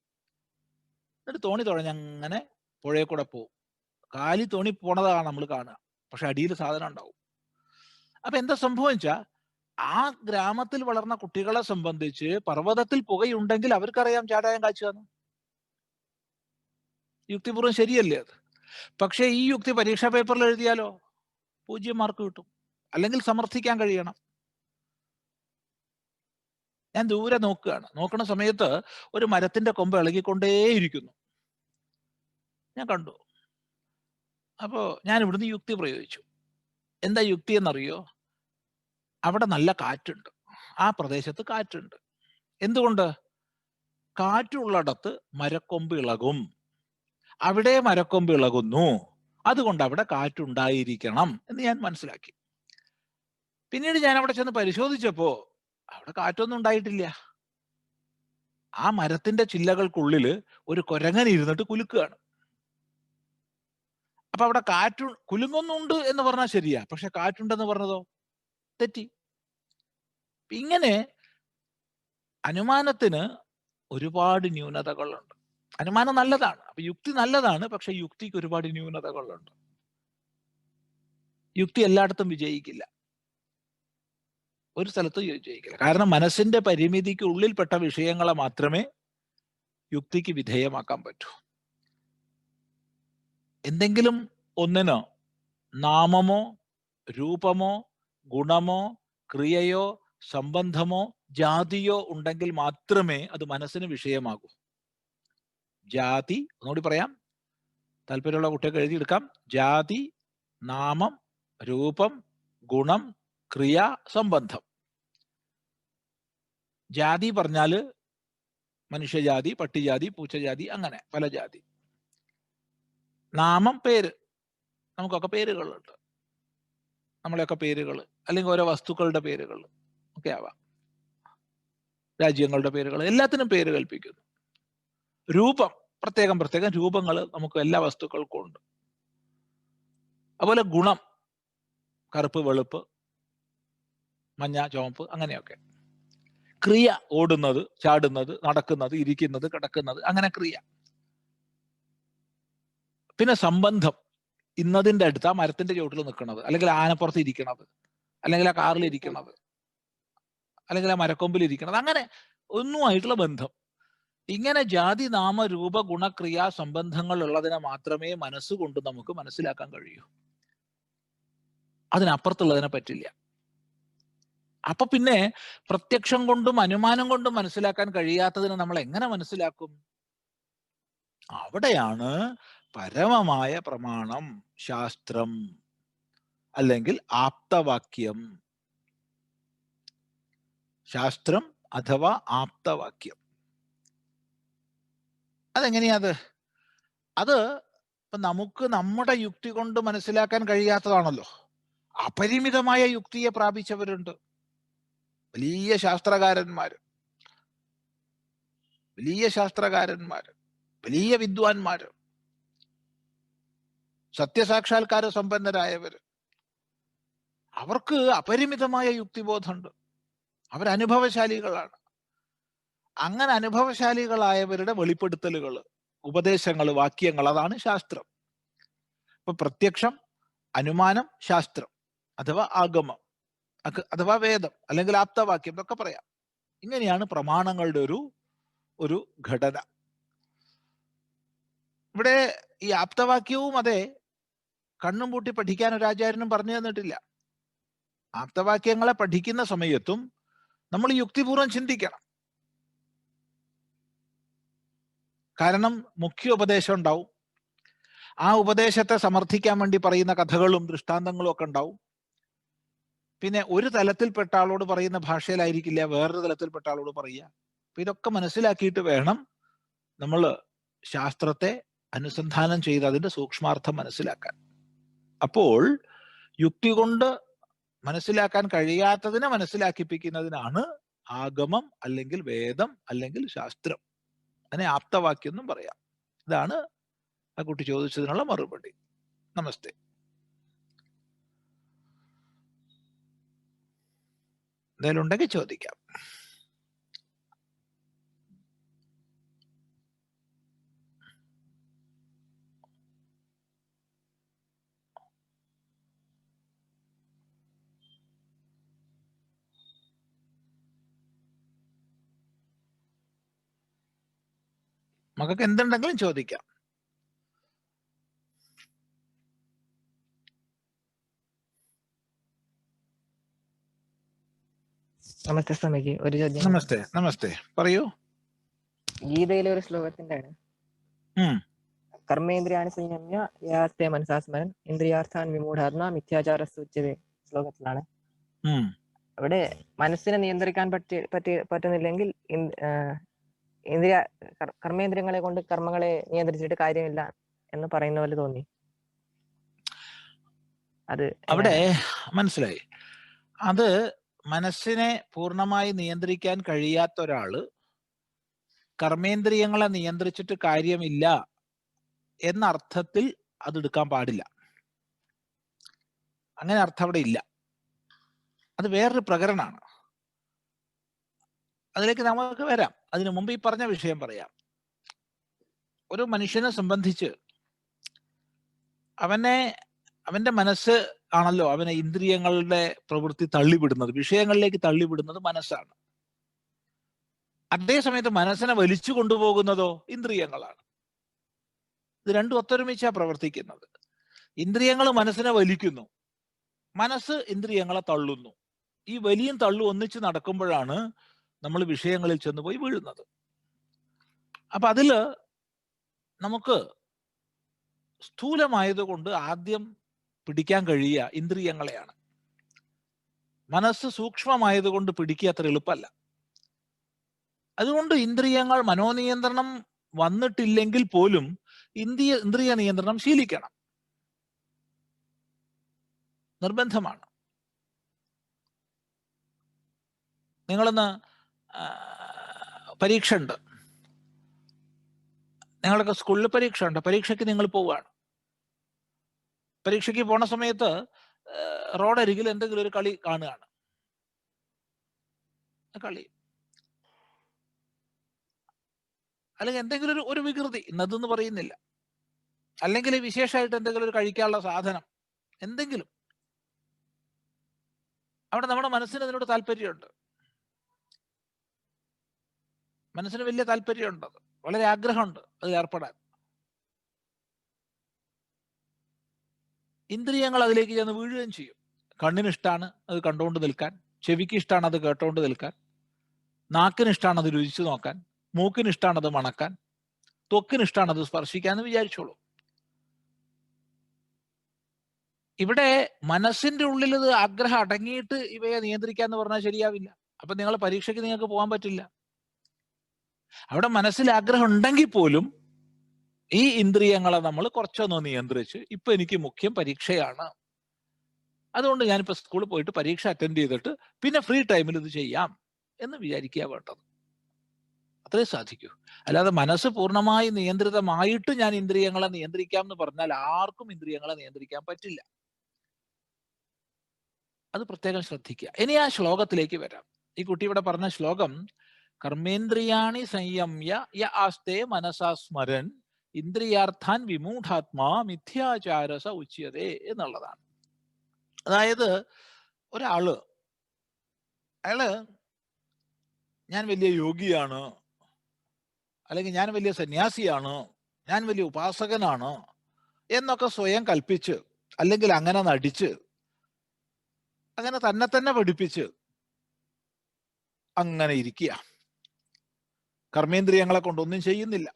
Speaker 2: എന്നിട്ട് തോണി തുഴഞ്ഞങ്ങനെ പുഴയിൽ കൂടെ പോവും. കാലി തോണി പോണതാണ് നമ്മൾ കാണുക, പക്ഷെ അടിയിൽ സാധനം ഉണ്ടാവും. അപ്പൊ എന്താ സംഭവിച്ചാ, ആ ഗ്രാമത്തിൽ വളർന്ന കുട്ടികളെ സംബന്ധിച്ച് പർവ്വതത്തിൽ പുകയുണ്ടെങ്കിൽ അവർക്കറിയാം ചാരായം കാച്ചുകയെന്ന്. യുക്തിപൂർവ്വം ശരിയല്ലേ അത്? പക്ഷേ ഈ യുക്തി പരീക്ഷാ പേപ്പറിൽ എഴുതിയാലോ 0 മാർക്ക് കിട്ടും, അല്ലെങ്കിൽ സമർത്ഥിക്കാൻ കഴിയണം. ഞാൻ ദൂരെ നോക്കുകയാണ്, നോക്കുന്ന സമയത്ത് ഒരു മരത്തിന്റെ കൊമ്പ് ഇളകിക്കൊണ്ടേയിരിക്കുന്നു, ഞാൻ കണ്ടു. അപ്പോ ഞാൻ ഇവിടുന്ന് യുക്തി പ്രയോഗിച്ചു. എന്താ യുക്തി എന്നറിയോ? അവിടെ നല്ല കാറ്റുണ്ട്, ആ പ്രദേശത്ത് കാറ്റുണ്ട്. എന്തുകൊണ്ട്? കാറ്റുള്ളിടത്ത് മരക്കൊമ്പ് ഇളകും, അവിടെ മരക്കൊമ്പ് ഇളകുന്നു, അതുകൊണ്ട് അവിടെ കാറ്റുണ്ടായിരിക്കണം എന്ന് ഞാൻ മനസ്സിലാക്കി. പിന്നീട് ഞാൻ അവിടെ ചെന്ന് പരിശോധിച്ചപ്പോ അവിടെ കാറ്റൊന്നും ഉണ്ടായിട്ടില്ല. ആ മരത്തിന്റെ ചില്ലകൾക്കുള്ളിൽ ഒരു കുരങ്ങൻ ഇരുന്നിട്ട് കുലുക്കുകയാണ്. അപ്പൊ അവിടെ കുലുങ്ങുന്നുണ്ട് എന്ന് പറഞ്ഞാൽ ശരിയാ, പക്ഷെ കാറ്റുണ്ടെന്ന് പറഞ്ഞതോ തെറ്റി. ഇങ്ങനെ അനുമാനത്തിന് ഒരുപാട് ന്യൂനതകളുണ്ട്. അനുമാനം നല്ലതാണ്, അപ്പൊ യുക്തി നല്ലതാണ്, പക്ഷെ യുക്തിക്ക് ഒരുപാട് ന്യൂനതകളുണ്ട്. യുക്തി എല്ലായിടത്തും വിജയിക്കില്ല, ഒരു സ്ഥലത്ത് വിജയിക്കില്ല. കാരണം മനസ്സിന്റെ പരിമിതിക്ക് ഉള്ളിൽപ്പെട്ട വിഷയങ്ങളെ മാത്രമേ യുക്തിക്ക് വിധേയമാക്കാൻ പറ്റൂ. എന്തെങ്കിലും ഒന്നിന് നാമമോ രൂപമോ ഗുണമോ ക്രിയയോ സംബന്ധമോ ജാതിയോ ഉണ്ടെങ്കിൽ മാത്രമേ അത് മനസ്സിന് വിഷയമാകൂ. ജാതി, ഒന്നുകൂടി പറയാം, താല്പര്യമുള്ള കുട്ടികൾക്ക് എഴുതിയെടുക്കാം. ജാതി, നാമം, രൂപം, ഗുണം, ക്രിയ, സംബന്ധം. ജാതി പറഞ്ഞാല് മനുഷ്യജാതി, പട്ടിജാതി, പൂച്ചജാതി, അങ്ങനെ പല ജാതി. നാമം, പേര്, നമുക്കൊക്കെ പേരുകളുണ്ട്, നമ്മളെയൊക്കെ പേരുകൾ, അല്ലെങ്കിൽ ഓരോ വസ്തുക്കളുടെ പേരുകൾ ഒക്കെ ആവാം, രാജ്യങ്ങളുടെ പേരുകൾ, എല്ലാത്തിനും പേര് കൽപ്പിക്കുന്നു. രൂപം, പ്രത്യേകം പ്രത്യേകം രൂപങ്ങൾ നമുക്ക് എല്ലാ വസ്തുക്കൾക്കും ഉണ്ട്. അതുപോലെ ഗുണം, കറുപ്പ്, വെളുപ്പ്, മഞ്ഞ, ചുവപ്പ്, അങ്ങനെയൊക്കെ. ക്രിയ, ഓടുന്നത്, ചാടുന്നത്, നടക്കുന്നത്, ഇരിക്കുന്നത്, കിടക്കുന്നത്, അങ്ങനെ ക്രിയ. പിന്നെ സംബന്ധം, ഇന്നതിന്റെ അടുത്ത് ആ മരത്തിന്റെ ചുവട്ടിൽ നിൽക്കുന്നത്, അല്ലെങ്കിൽ ആനപ്പുറത്ത് ഇരിക്കുന്നത്, അല്ലെങ്കിൽ ആ കാറിൽ ഇരിക്കുന്നത്, അല്ലെങ്കിൽ ആ മരക്കൊമ്പിൽ ഇരിക്കുന്നത്, അങ്ങനെ ഒന്നുമായിട്ടുള്ള ബന്ധം. ഇങ്ങനെ ജാതി, നാമ, രൂപ, ഗുണ, ക്രിയ, സംബന്ധങ്ങൾ ഉള്ളതിനെ മാത്രമേ മനസ്സുകൊണ്ട് നമുക്ക് മനസ്സിലാക്കാൻ കഴിയൂ. അതിനപ്പുറത്തുള്ളതിനെ പറ്റില്ല. അപ്പൊ പിന്നെ പ്രത്യക്ഷം കൊണ്ടും അനുമാനം കൊണ്ടും മനസ്സിലാക്കാൻ കഴിയാത്തതിനെ നമ്മൾ എങ്ങനെ മനസ്സിലാക്കും? അവിടെയാണ് പരമമായ പ്രമാണം, ശാസ്ത്രം, അല്ലെങ്കിൽ ആപ്തവാക്യം. ശാസ്ത്രം അഥവാ ആപ്തവാക്യം. അതെങ്ങനെയാ അത് ഇപ്പൊ നമുക്ക് നമ്മുടെ യുക്തി കൊണ്ട് മനസ്സിലാക്കാൻ കഴിയാത്തതാണല്ലോ. അപരിമിതമായ യുക്തിയെ പ്രാപിച്ചവരുണ്ട്, വലിയ ശാസ്ത്രകാരന്മാര്, വലിയ വിദ്വാൻമാര്. സത്യസാക്ഷാത്കാര സമ്പന്നരായവര്, അവർക്ക് അപരിമിതമായ യുക്തിബോധമുണ്ട്, അവരനുഭവശാലികളാണ്. അങ്ങനെ അനുഭവശാലികളായവരുടെ വെളിപ്പെടുത്തലുകൾ, ഉപദേശങ്ങൾ, വാക്യങ്ങൾ, അതാണ് ശാസ്ത്രം. ഇപ്പൊ പ്രത്യക്ഷം, അനുമാനം, ശാസ്ത്രം അഥവാ ആഗമം അഥവാ വേദം അല്ലെങ്കിൽ ആപ്തവാക്യം എന്നൊക്കെ പറയാം. ഇങ്ങനെയാണ് പ്രമാണങ്ങളുടെ ഒരു ഘടന. ഇവിടെ ഈ ആപ്തവാക്യവും അതെ കണ്ണും പൂട്ടി പഠിക്കാൻ ഒരു ആചാര്യനും പറഞ്ഞു തന്നിട്ടില്ല. ആപ്തവാക്യങ്ങളെ പഠിക്കുന്ന സമയത്തും നമ്മൾ യുക്തിപൂർവ്വം ചിന്തിക്കണം. കാരണം മുഖ്യ ഉപദേശം ഉണ്ടാവും, ആ ഉപദേശത്തെ സമർത്ഥിക്കാൻ വേണ്ടി പറയുന്ന കഥകളും ദൃഷ്ടാന്തങ്ങളും ഒക്കെ ഉണ്ടാവും. പിന്നെ ഒരു തലത്തിൽപ്പെട്ട ആളോട് പറയുന്ന ഭാഷയിലായിരിക്കില്ല വേറൊരു തലത്തിൽപ്പെട്ട ആളോട് പറയുക. അപ്പൊ ഇതൊക്കെ മനസ്സിലാക്കിയിട്ട് വേണം നമ്മൾ ശാസ്ത്രത്തെ അനുസന്ധാനം ചെയ്ത് അതിന്റെ സൂക്ഷ്മാർത്ഥം മനസ്സിലാക്കാൻ. അപ്പോൾ യുക്തി കൊണ്ട് മനസ്സിലാക്കാൻ കഴിയാത്തതിനെ മനസ്സിലാക്കിപ്പിക്കുന്നതിനാണ് ആഗമം അല്ലെങ്കിൽ വേദം അല്ലെങ്കിൽ ശാസ്ത്രം. അതിനെ ആപ്തവാക്യം എന്നും പറയാം. ഇതാണ് ആ കുട്ടി ചോദിച്ചതിനുള്ള മറുപടി. നമസ്തേ. എന്തെങ്കിലും ഉണ്ടെങ്കിൽ ചോദിക്കാം. മക്കൾക്ക് എന്തുണ്ടെങ്കിലും ചോദിക്കാം.
Speaker 1: നമസ്തേ സ്വാമിജി, ഒരു ചോദ്യം.
Speaker 2: നമസ്തേ. നമസ്തേ, പറയൂ.
Speaker 1: ഗീതയിലെ ഒരു ശ്ലോകത്തിന്റെ ആണ്. കർമ്മേന്ദ്രിയാണി സംയമ്യ യാസ്തേ മനസാസ്മരൻ ഇന്ദ്രിയാർത്ഥാൻ വിമൂഢാത്മാ മിഥ്യാചാരസ്തു ഉച്യതേ ശ്ലോകത്തിലാണ്. അവിടെ മനസ്സിനെ നിയന്ത്രിക്കാൻ പറ്റുന്നില്ലെങ്കിൽ ഇന്ദ്രിയ കർമ്മേന്ദ്രിയങ്ങളെ കൊണ്ട് കർമ്മങ്ങളെ നിയന്ത്രിച്ചിട്ട് കാര്യമില്ല എന്ന് പറയുന്ന പോലെ തോന്നി. അത്
Speaker 2: അവിടെ മനസ്സിലായി. അത് മനസ്സിനെ പൂർണ്ണമായി നിയന്ത്രിക്കാൻ കഴിയാത്ത ഒരാള് കർമ്മേന്ദ്രിയങ്ങളെ നിയന്ത്രിച്ചിട്ട് കാര്യമില്ല എന്ന അർത്ഥത്തിൽ അത് എടുക്കാൻ പാടില്ല. അങ്ങനെ അർത്ഥം അവിടെ ഇല്ല. അത് വേറൊരു പ്രകരണമാണ്. അതിലേക്ക് നമുക്ക് വരാം. അതിനു മുമ്പ് ഈ പറഞ്ഞ വിഷയം പറയാം. ഒരു മനുഷ്യനെ സംബന്ധിച്ച് അവന്റെ മനസ്സ് ആണല്ലോ അവനെ ഇന്ദ്രിയങ്ങളുടെ പ്രവൃത്തി തള്ളിവിടുന്നത്, വിഷയങ്ങളിലേക്ക് തള്ളിവിടുന്നത് മനസ്സാണ്. അതേസമയത്ത് മനസ്സിനെ വലിച്ചു കൊണ്ടുപോകുന്നതോ ഇന്ദ്രിയങ്ങളാണ്. ഇത് രണ്ടും ഒത്തൊരുമിച്ചാ പ്രവർത്തിക്കുന്നത്. ഇന്ദ്രിയങ്ങൾ മനസ്സിനെ വലിക്കുന്നു, മനസ്സ് ഇന്ദ്രിയങ്ങളെ തള്ളുന്നു. ഈ വലിയും തള്ളും ഒന്നിച്ച് നടക്കുമ്പോഴാണ് നമ്മൾ വിഷയങ്ങളിൽ ചെന്നുപോയി വീഴുന്നത്. അപ്പൊ അതില് നമുക്ക് സ്ഥൂലമായതുകൊണ്ട് ആദ്യം പിടിക്കാൻ കഴിയുക ഇന്ദ്രിയങ്ങളെയാണ്. മനസ്സ് സൂക്ഷ്മമായതുകൊണ്ട് പിടിക്കുക അത്ര എളുപ്പമല്ല. അതുകൊണ്ട് ഇന്ദ്രിയങ്ങൾ മനോനിയന്ത്രണം വന്നിട്ടില്ലെങ്കിൽ പോലും ഇന്ദ്രിയ നിയന്ത്രണം ശീലിക്കണം, നിർബന്ധമാണ്. നിങ്ങളൊന്ന് പരീക്ഷ ഉണ്ട്, നിങ്ങളൊക്കെ സ്കൂളിൽ പരീക്ഷ ഉണ്ട്, പരീക്ഷയ്ക്ക് നിങ്ങൾ പോവുകയാണ്. പരീക്ഷയ്ക്ക് പോണ സമയത്ത് റോഡരികിൽ എന്തെങ്കിലും ഒരു കളി കാണുകയാണ്. കളി അല്ലെങ്കിൽ എന്തെങ്കിലും ഒരു വികൃതി, ഇന്നതെന്ന് പറയുന്നില്ല, അല്ലെങ്കിൽ വിശേഷമായിട്ട് എന്തെങ്കിലും ഒരു കഴിക്കാനുള്ള സാധനം, എന്തെങ്കിലും. അവിടെ നമ്മുടെ മനസ്സിന് അതിനോട് താല്പര്യമുണ്ട്, മനസ്സിന് വലിയ താല്പര്യമുണ്ട്, വളരെ ആഗ്രഹമുണ്ട് അതിൽ ഏർപ്പെടാൻ. ഇന്ദ്രിയങ്ങൾ അതിലേക്ക് ചെന്ന് വീഴുകയും ചെയ്യും. കണ്ണിന് ഇഷ്ടമാണ് അത് കണ്ടുകൊണ്ട് നിൽക്കാൻ, ചെവിക്ക് ഇഷ്ടമാണ് അത് കേട്ടുകൊണ്ട് നിൽക്കാൻ, നാക്കിന് ഇഷ്ടമാണ് അത് രുചിച്ചു നോക്കാൻ, മൂക്കിന് ഇഷ്ടമാണ് അത് മണക്കാൻ, ത്വക്കിന് ഇഷ്ടമാണ് അത് സ്പർശിക്കാൻ എന്ന് വിചാരിച്ചോളൂ. ഇവിടെ മനസ്സിന്റെ ഉള്ളിൽ ഇത് ആഗ്രഹം അടങ്ങിയിട്ട് ഇവയെ നിയന്ത്രിക്കാന്ന് പറഞ്ഞാൽ ശരിയാവില്ല. അപ്പൊ നിങ്ങളെ പരീക്ഷയ്ക്ക് നിങ്ങൾക്ക് പോകാൻ പറ്റില്ല. അവിടെ മനസ്സിൽ ആഗ്രഹം ഉണ്ടെങ്കിൽ പോലും ഈ ഇന്ദ്രിയങ്ങളെ നമ്മൾ കുറച്ചൊന്ന് നിയന്ത്രിച്ച്, ഇപ്പൊ എനിക്ക് മുഖ്യം പരീക്ഷയാണ്, അതുകൊണ്ട് ഞാനിപ്പോ സ്കൂളിൽ പോയിട്ട് പരീക്ഷ അറ്റൻഡ് ചെയ്തിട്ട് പിന്നെ ഫ്രീ ടൈമിൽ ഇത് ചെയ്യാം എന്ന് വിചാരിക്കുക വേണ്ടത്. അത്രേ സാധിക്കൂ. അല്ലാതെ മനസ്സ് പൂർണ്ണമായി നിയന്ത്രിതമായിട്ട് ഞാൻ ഇന്ദ്രിയങ്ങളെ നിയന്ത്രിക്കാം എന്ന് പറഞ്ഞാൽ ആർക്കും ഇന്ദ്രിയങ്ങളെ നിയന്ത്രിക്കാൻ പറ്റില്ല. അത് പ്രത്യേകം ശ്രദ്ധിക്കുക. ഇനി ആ ശ്ലോകത്തിലേക്ക് വരാം. ഈ കുട്ടി ഇവിടെ പറഞ്ഞ ശ്ലോകം കർമ്മേന്ദ്രിയാണി സംയമ്യ യ ആസ്തേ മനസാ സ്മരൻ ഇന്ദ്രിയാർത്ഥാൻ വിമൂഢാത്മാ മിഥ്യാചാരസ ഉച്യതേ എന്നുള്ളതാണ്. അതായത് ഒരാള് അയാള് ഞാൻ വലിയ യോഗിയാണ്, അല്ലെങ്കിൽ ഞാൻ വലിയ സന്യാസിയാണ്, ഞാൻ വലിയ ഉപാസകനാണ് എന്നൊക്കെ സ്വയം കൽപ്പിച്ച്, അല്ലെങ്കിൽ അങ്ങനെ നടിച്ച്, അങ്ങനെ തന്നെ തന്നെ പഠിപ്പിച്ച് അങ്ങനെ ഇരിക്കുക. കർമ്മേന്ദ്രിയങ്ങളെ കൊണ്ടൊന്നും ചെയ്യുന്നില്ല.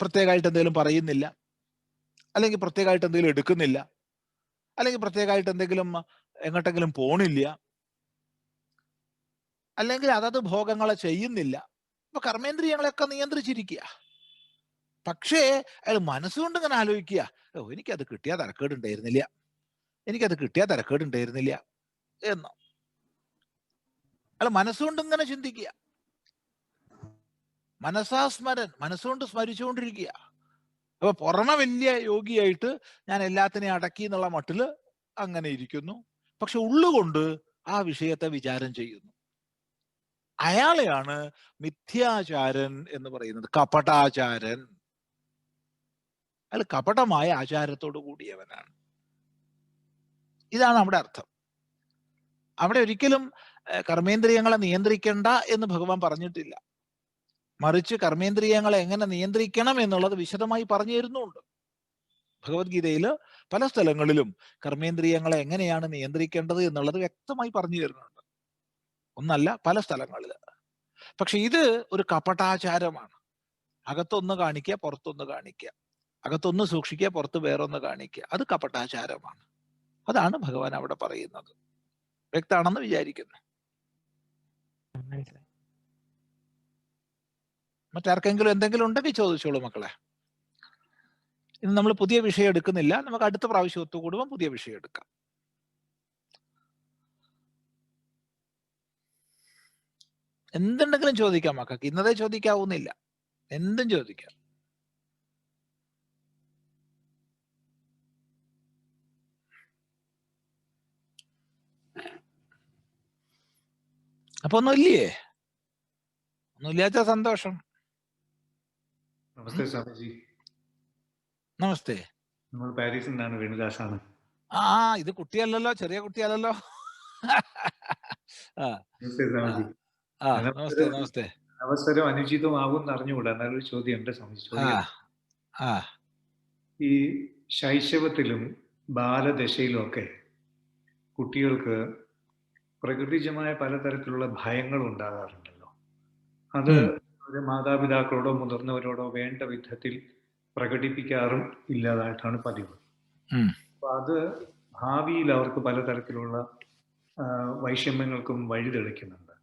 Speaker 2: പ്രത്യേകമായിട്ട് എന്തെങ്കിലും പറയുന്നില്ല, അല്ലെങ്കിൽ പ്രത്യേകമായിട്ട് എന്തെങ്കിലും എടുക്കുന്നില്ല, അല്ലെങ്കിൽ പ്രത്യേകമായിട്ട് എന്തെങ്കിലും എങ്ങോട്ടെങ്കിലും പോണില്ല, അല്ലെങ്കിൽ അതത് ഭോഗങ്ങളെ ചെയ്യുന്നില്ല. അപ്പൊ കർമ്മേന്ദ്രിയങ്ങളെയൊക്കെ നിയന്ത്രിച്ചിരിക്കുക. പക്ഷേ അയാൾ മനസ്സുകൊണ്ട് ഇങ്ങനെ ആലോചിക്കുക, ഓ എനിക്കത് കിട്ടിയാൽ തരക്കേടുണ്ടായിരുന്നില്ല, എനിക്കത് കിട്ടിയാൽ തരക്കേടുണ്ടായിരുന്നില്ല എന്ന് അയാൾ മനസ്സുകൊണ്ട് ഇങ്ങനെ ചിന്തിക്കുക. മനസാസ്മരൻ, മനസ്സുകൊണ്ട് സ്മരിച്ചുകൊണ്ടിരിക്കുക. അപ്പൊ പുറമെ വലിയ യോഗിയായിട്ട് ഞാൻ എല്ലാത്തിനെയും അടക്കി എന്നുള്ള മട്ടില് അങ്ങനെ ഇരിക്കുന്നു. പക്ഷെ ഉള്ളുകൊണ്ട് ആ വിഷയത്തെ വിചാരം ചെയ്യുന്നു. അയാളെയാണ് മിഥ്യാചാരൻ എന്ന് പറയുന്നത്, കപടാചാരൻ. അയാൾ കപടമായ ആചാരത്തോട് കൂടിയവനാണ്. ഇതാണ് അവിടെ അർത്ഥം. അവിടെ ഒരിക്കലും കർമ്മേന്ദ്രിയങ്ങളെ നിയന്ത്രിക്കണ്ട എന്ന് ഭഗവാൻ പറഞ്ഞിട്ടില്ല. മറിച്ച് കർമ്മേന്ദ്രിയങ്ങളെ എങ്ങനെ നിയന്ത്രിക്കണം എന്നുള്ളത് വിശദമായി പറഞ്ഞു തരുന്നുണ്ട്. ഭഗവത്ഗീതയിൽ പല സ്ഥലങ്ങളിലും കർമ്മേന്ദ്രിയങ്ങളെ എങ്ങനെയാണ് നിയന്ത്രിക്കേണ്ടത് എന്നുള്ളത് വ്യക്തമായി പറഞ്ഞു തരുന്നുണ്ട്. ഒന്നല്ല, പല സ്ഥലങ്ങളിൽ. പക്ഷെ ഇത് ഒരു കപടാചാരമാണ്. അകത്തൊന്ന് കാണിക്കുക, പുറത്തൊന്ന് കാണിക്കുക, അകത്തൊന്ന് സൂക്ഷിക്കുക, പുറത്ത് വേറൊന്ന് കാണിക്കുക. അത് കപടാചാരമാണ്. അതാണ് ഭഗവാൻ അവിടെ പറയുന്നത്. വ്യക്തമാണെന്ന് വിചാരിക്കുന്നു. മറ്റാർക്കെങ്കിലും എന്തെങ്കിലും ഉണ്ടെങ്കിൽ ചോദിച്ചോളൂ മക്കളെ. ഇന്ന് നമ്മൾ പുതിയ വിഷയം എടുക്കുന്നില്ല, നമുക്ക് അടുത്ത പ്രാവശ്യം ഒത്തുകൂടുമ്പോൾ പുതിയ വിഷയം എടുക്കാം. എന്തുണ്ടെങ്കിലും ചോദിക്കാം മക്കൾക്ക്. ഇന്നതേ ചോദിക്കാവുന്നില്ല, എന്തും ചോദിക്കാം. അപ്പൊ ഒന്നുമില്ലേ? ഒന്നുമില്ലാത്ത സന്തോഷം.
Speaker 3: നമസ്തേ സ്വാമിജി.
Speaker 2: നമസ്തേ.
Speaker 3: നമ്മൾ പാരീസിൽ നിന്നാണ്, വേണുദാസാണ്.
Speaker 2: ആ ഇത് കുട്ടിയല്ലല്ലോ, ചെറിയ കുട്ടിയല്ലല്ലോ.
Speaker 3: നമസ്തേ സ്വാമിജി.
Speaker 2: നമസ്തേ. നമസ്തേ.
Speaker 3: അവസരം അനുചിതമാകും അറിഞ്ഞുകൂടാ, എന്നാലൊരു ചോദ്യം ഉണ്ട് സ്വാമിജി. ഈ ശൈശവത്തിലും ബാലദശയിലും ഒക്കെ കുട്ടികൾക്ക് പ്രകൃതിജമായ പലതരത്തിലുള്ള ഭയങ്ങൾ ഉണ്ടാകാറുണ്ടല്ലോ. അത് മാതാപിതാക്കളോടോ മുതിർന്നവരോടോ വേണ്ട വിധത്തിൽ പ്രകടിപ്പിക്കാറും ഇല്ലാതായിട്ടാണ് പതിവ്. അപ്പൊ അത് ഭാവിയിൽ അവർക്ക് പലതരത്തിലുള്ള വൈഷമ്യങ്ങൾക്കും വഴിതെളിക്കുന്നുണ്ട്.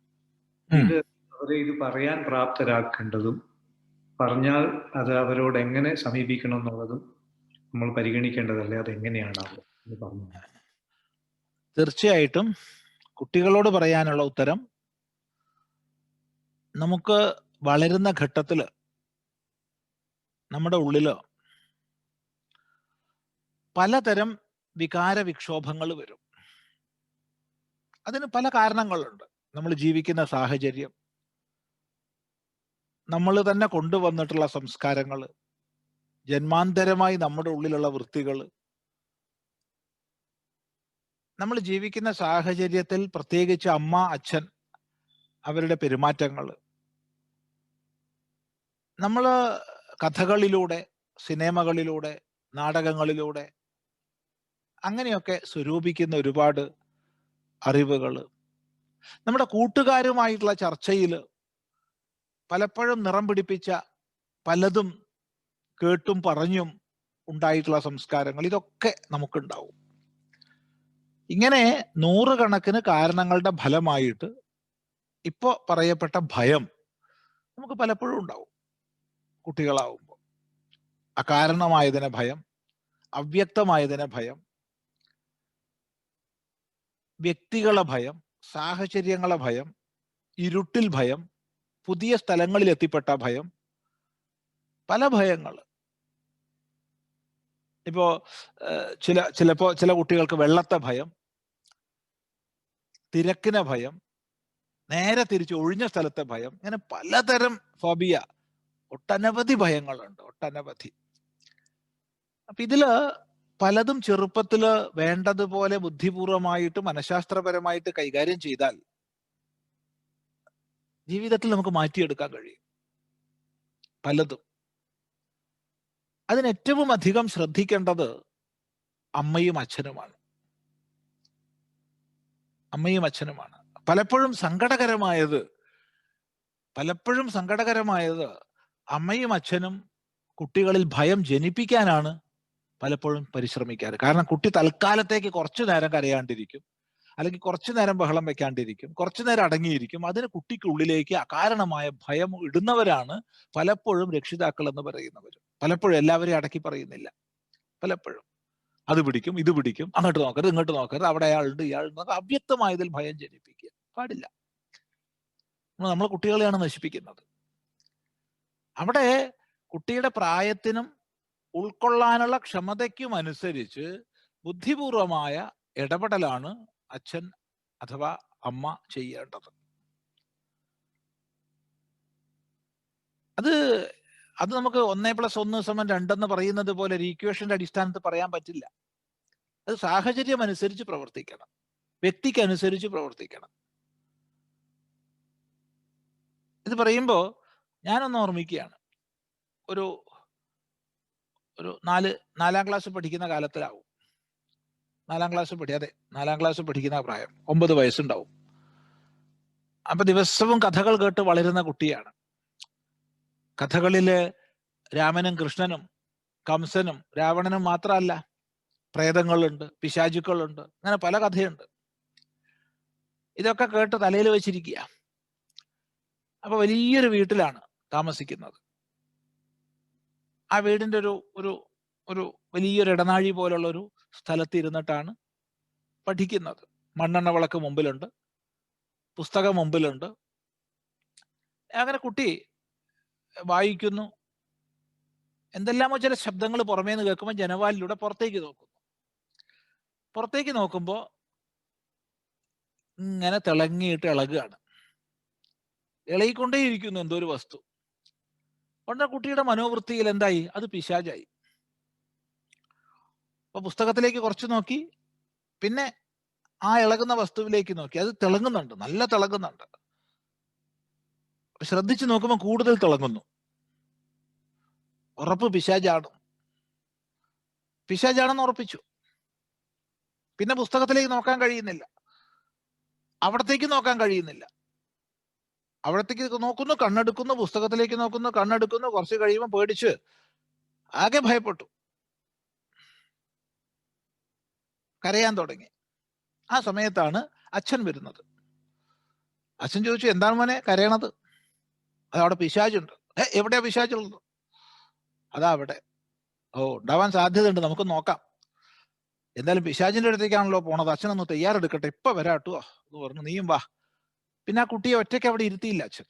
Speaker 3: ഇത് അവരെ ഇത് പറയാൻ പ്രാപ്തരാക്കേണ്ടതും പറഞ്ഞാൽ അത് അവരോട് എങ്ങനെ സമീപിക്കണം എന്നുള്ളതും നമ്മൾ പരിഗണിക്കേണ്ടതല്ലേ? അതെങ്ങനെയാണ് എന്ന് പറഞ്ഞു.
Speaker 2: തീർച്ചയായിട്ടും കുട്ടികളോട് പറയാനുള്ള ഉത്തരം, നമുക്ക് വളരുന്ന ഘട്ടത്തില് നമ്മുടെ ഉള്ളില് പലതരം വികാര വിക്ഷോഭങ്ങൾ വരും. അതിന് പല കാരണങ്ങളുണ്ട്. നമ്മൾ ജീവിക്കുന്ന സാഹചര്യം, നമ്മൾ തന്നെ കൊണ്ടുവന്നിട്ടുള്ള സംസ്കാരങ്ങൾ, ജന്മാന്തരമായി നമ്മുടെ ഉള്ളിലുള്ള വൃത്തികൾ, നമ്മൾ ജീവിക്കുന്ന സാഹചര്യത്തിൽ പ്രത്യേകിച്ച് അമ്മ അച്ഛൻ അവരുടെ പെരുമാറ്റങ്ങൾ, നമ്മൾ കഥകളിലൂടെ, സിനിമകളിലൂടെ, നാടകങ്ങളിലൂടെ അങ്ങനെയൊക്കെ സ്വരൂപിക്കുന്ന ഒരുപാട് അറിവുകൾ, നമ്മുടെ കൂട്ടുകാരുമായിട്ടുള്ള ചർച്ചയിൽ പലപ്പോഴും നിറം പിടിപ്പിച്ച പലതും കേട്ടും പറഞ്ഞും ഉണ്ടായിട്ടുള്ള സംസ്കാരങ്ങൾ, ഇതൊക്കെ നമുക്കുണ്ടാവും. ഇങ്ങനെ നൂറുകണക്കിന് കാരണങ്ങളുടെ ഫലമായിട്ട് ഇപ്പോ പറയപ്പെട്ട ഭയം നമുക്ക് പലപ്പോഴും ഉണ്ടാവും കുട്ടികളാവുമ്പോൾ. അകാരണമായതിനെ ഭയം, അവ്യക്തമായതിനെ ഭയം, വ്യക്തികളെ ഭയം, സാഹചര്യങ്ങളെ ഭയം, ഇരുട്ടിൽ ഭയം, പുതിയ സ്ഥലങ്ങളിൽ എത്തിപ്പെട്ട ഭയം, പല ഭയങ്ങൾ. ഇപ്പോ ചിലപ്പോ ചില കുട്ടികൾക്ക് വെള്ളത്തെ ഭയം, തിരക്കിനെ ഭയം, നേരെ തിരിച്ച് ഒഴിഞ്ഞ സ്ഥലത്തെ ഭയം, ഇങ്ങനെ പലതരം ഫോബിയ, ഒട്ടനവധി ഭയങ്ങളുണ്ട്, ഒട്ടനവധി. അപ്പൊ ഇതില് പലതും ചെറുപ്പത്തില് വേണ്ടതുപോലെ ബുദ്ധിപൂർവമായിട്ട് മനഃശാസ്ത്രപരമായിട്ട് കൈകാര്യം ചെയ്താൽ ജീവിതത്തിൽ നമുക്ക് മാറ്റിയെടുക്കാൻ കഴിയും പലതും. അതിന് ഏറ്റവും അധികം ശ്രദ്ധിക്കേണ്ടത് അമ്മയും അച്ഛനുമാണ്. അമ്മയും അച്ഛനുമാണ്. പലപ്പോഴും സങ്കടകരമായത് അമ്മയും അച്ഛനും കുട്ടികളിൽ ഭയം ജനിപ്പിക്കാനാണ് പലപ്പോഴും പരിശ്രമിക്കാറ്. കാരണം കുട്ടി തൽക്കാലത്തേക്ക് കുറച്ചു നേരം കരയാണ്ടിരിക്കും, അല്ലെങ്കിൽ കുറച്ചു നേരം ബഹളം വെക്കാണ്ടിരിക്കും, കുറച്ചു നേരം അടങ്ങിയിരിക്കും. അതിന് കുട്ടിക്കുള്ളിലേക്ക് അകാരണമായ ഭയം ഇടുന്നവരാണ് പലപ്പോഴും രക്ഷിതാക്കൾ എന്ന് പറയുന്നവർ. പലപ്പോഴും എല്ലാവരെയും അടക്കി പറയുന്നില്ല. പലപ്പോഴും അത് പിടിക്കും, ഇത് പിടിക്കും, അങ്ങോട്ട് നോക്കരുത്, ഇങ്ങോട്ട് നോക്കരുത്, അവിടെ അയാളുണ്ട്, ഇയാളുണ്ട്, അവ്യക്തമായതിൽ ഭയം ജനിപ്പിക്കുക പാടില്ല. നമ്മൾ കുട്ടികളെയാണ് നശിപ്പിക്കുന്നത്. അവിടെ കുട്ടിയുടെ പ്രായത്തിനും ഉൾക്കൊള്ളാനുള്ള ക്ഷമതയ്ക്കും അനുസരിച്ച് ബുദ്ധിപൂർവമായ ഇടപെടലാണ് അച്ഛൻ അഥവാ അമ്മ ചെയ്യേണ്ടത്. അത് നമുക്ക് 1+1 = 2 പറയുന്നത് പോലെ ഒരു ഈക്വേഷന്റെ അടിസ്ഥാനത്തിൽ പറയാൻ പറ്റില്ല. അത് സാഹചര്യം അനുസരിച്ച് പ്രവർത്തിക്കണം, വ്യക്തിക്ക് അനുസരിച്ച് പ്രവർത്തിക്കണം. ഇത് പറയുമ്പോൾ ഞാനൊന്ന് ഓർമ്മിക്കുകയാണ്. ഒരു 4-ാം ക്ലാസ് പഠിക്കുന്ന കാലത്തിലാവും. 4-ാം ക്ലാസ് പഠിക്കുന്ന പ്രായം, 9 വയസ്സുണ്ടാവും. അപ്പൊ ദിവസവും കഥകൾ കേട്ട് വളരുന്ന കുട്ടിയാണ്. കഥകളില് രാമനും കൃഷ്ണനും കംസനും രാവണനും മാത്രമല്ല, പ്രേതങ്ങളുണ്ട്, പിശാചുക്കളുണ്ട്, അങ്ങനെ പല കഥയുണ്ട്. ഇതൊക്കെ കേട്ട് തലയിൽ വെച്ചിരിക്കുക. അപ്പൊ വലിയൊരു വീട്ടിലാണ് താമസിക്കുന്നത്. ആ വീടിന്റെ ഒരു വലിയൊരു ഇടനാഴി പോലുള്ള ഒരു സ്ഥലത്ത് ഇരുന്നിട്ടാണ് പഠിക്കുന്നത്. മണ്ണെണ്ണ വിളക്ക് മുമ്പിലുണ്ട്, പുസ്തകം മുമ്പിലുണ്ട്. അങ്ങനെ കുട്ടി വായിക്കുന്നു. എന്തെല്ലാമോ ചില ശബ്ദങ്ങൾ പുറമേ നിന്ന് കേൾക്കുമ്പോൾ ജനവാലിലൂടെ പുറത്തേക്ക് നോക്കുമ്പോൾ ഇങ്ങനെ തിളങ്ങിയിട്ട് ഇളകുകയാണ്. ഇളകിക്കൊണ്ടേയിരിക്കുന്നു എന്തോ ഒരു വസ്തു. ഉടനെ കുട്ടിയുടെ മനോവൃത്തിയിൽ എന്തായി? അത് പിശാചായി. അപ്പൊ പുസ്തകത്തിലേക്ക് കുറച്ച് നോക്കി, പിന്നെ ആ ഇളകുന്ന വസ്തുവിലേക്ക് നോക്കി. അത് തിളങ്ങുന്നുണ്ട്, നല്ല തിളങ്ങുന്നുണ്ട്. ശ്രദ്ധിച്ചു നോക്കുമ്പോൾ കൂടുതൽ തിളങ്ങുന്നു. ഉറപ്പ് പിശാചാണെന്ന് ഉറപ്പിച്ചു. പിന്നെ പുസ്തകത്തിലേക്ക് നോക്കാൻ കഴിയുന്നില്ല, അവിടത്തേക്ക് നോക്കാൻ കഴിയുന്നില്ല. അവിടത്തേക്ക് നോക്കുന്നു, കണ്ണെടുക്കുന്നു, പുസ്തകത്തിലേക്ക് നോക്കുന്നു, കണ്ണെടുക്കുന്നു. കുറച്ച് കഴിയുമ്പോൾ പേടിച്ച് ആകെ ഭയപ്പെട്ടു, കരയാൻ തുടങ്ങി. ആ സമയത്താണ് അച്ഛൻ വരുന്നത്. അച്ഛൻ ചോദിച്ചു, എന്താണ് മോനെ കരയണത്? അതവിടെ പിശാചുണ്ട്. എവിടെയാ പിശാചുള്ളത്? അതാ അവിടെ. ഓ, ഉണ്ടാവാൻ സാധ്യതയുണ്ട്, നമുക്ക് നോക്കാം. എന്തായാലും പിശാചിന്റെ അടുത്തേക്കാണല്ലോ പോണത്, അച്ഛനൊന്ന് തയ്യാറെടുക്കട്ടെ, ഇപ്പൊ വരാട്ടോ എന്ന് പറഞ്ഞു. നീയും വാ. പിന്നെ ആ കുട്ടിയെ ഒറ്റയ്ക്ക് അവിടെ ഇരുത്തിയില്ല അച്ഛൻ.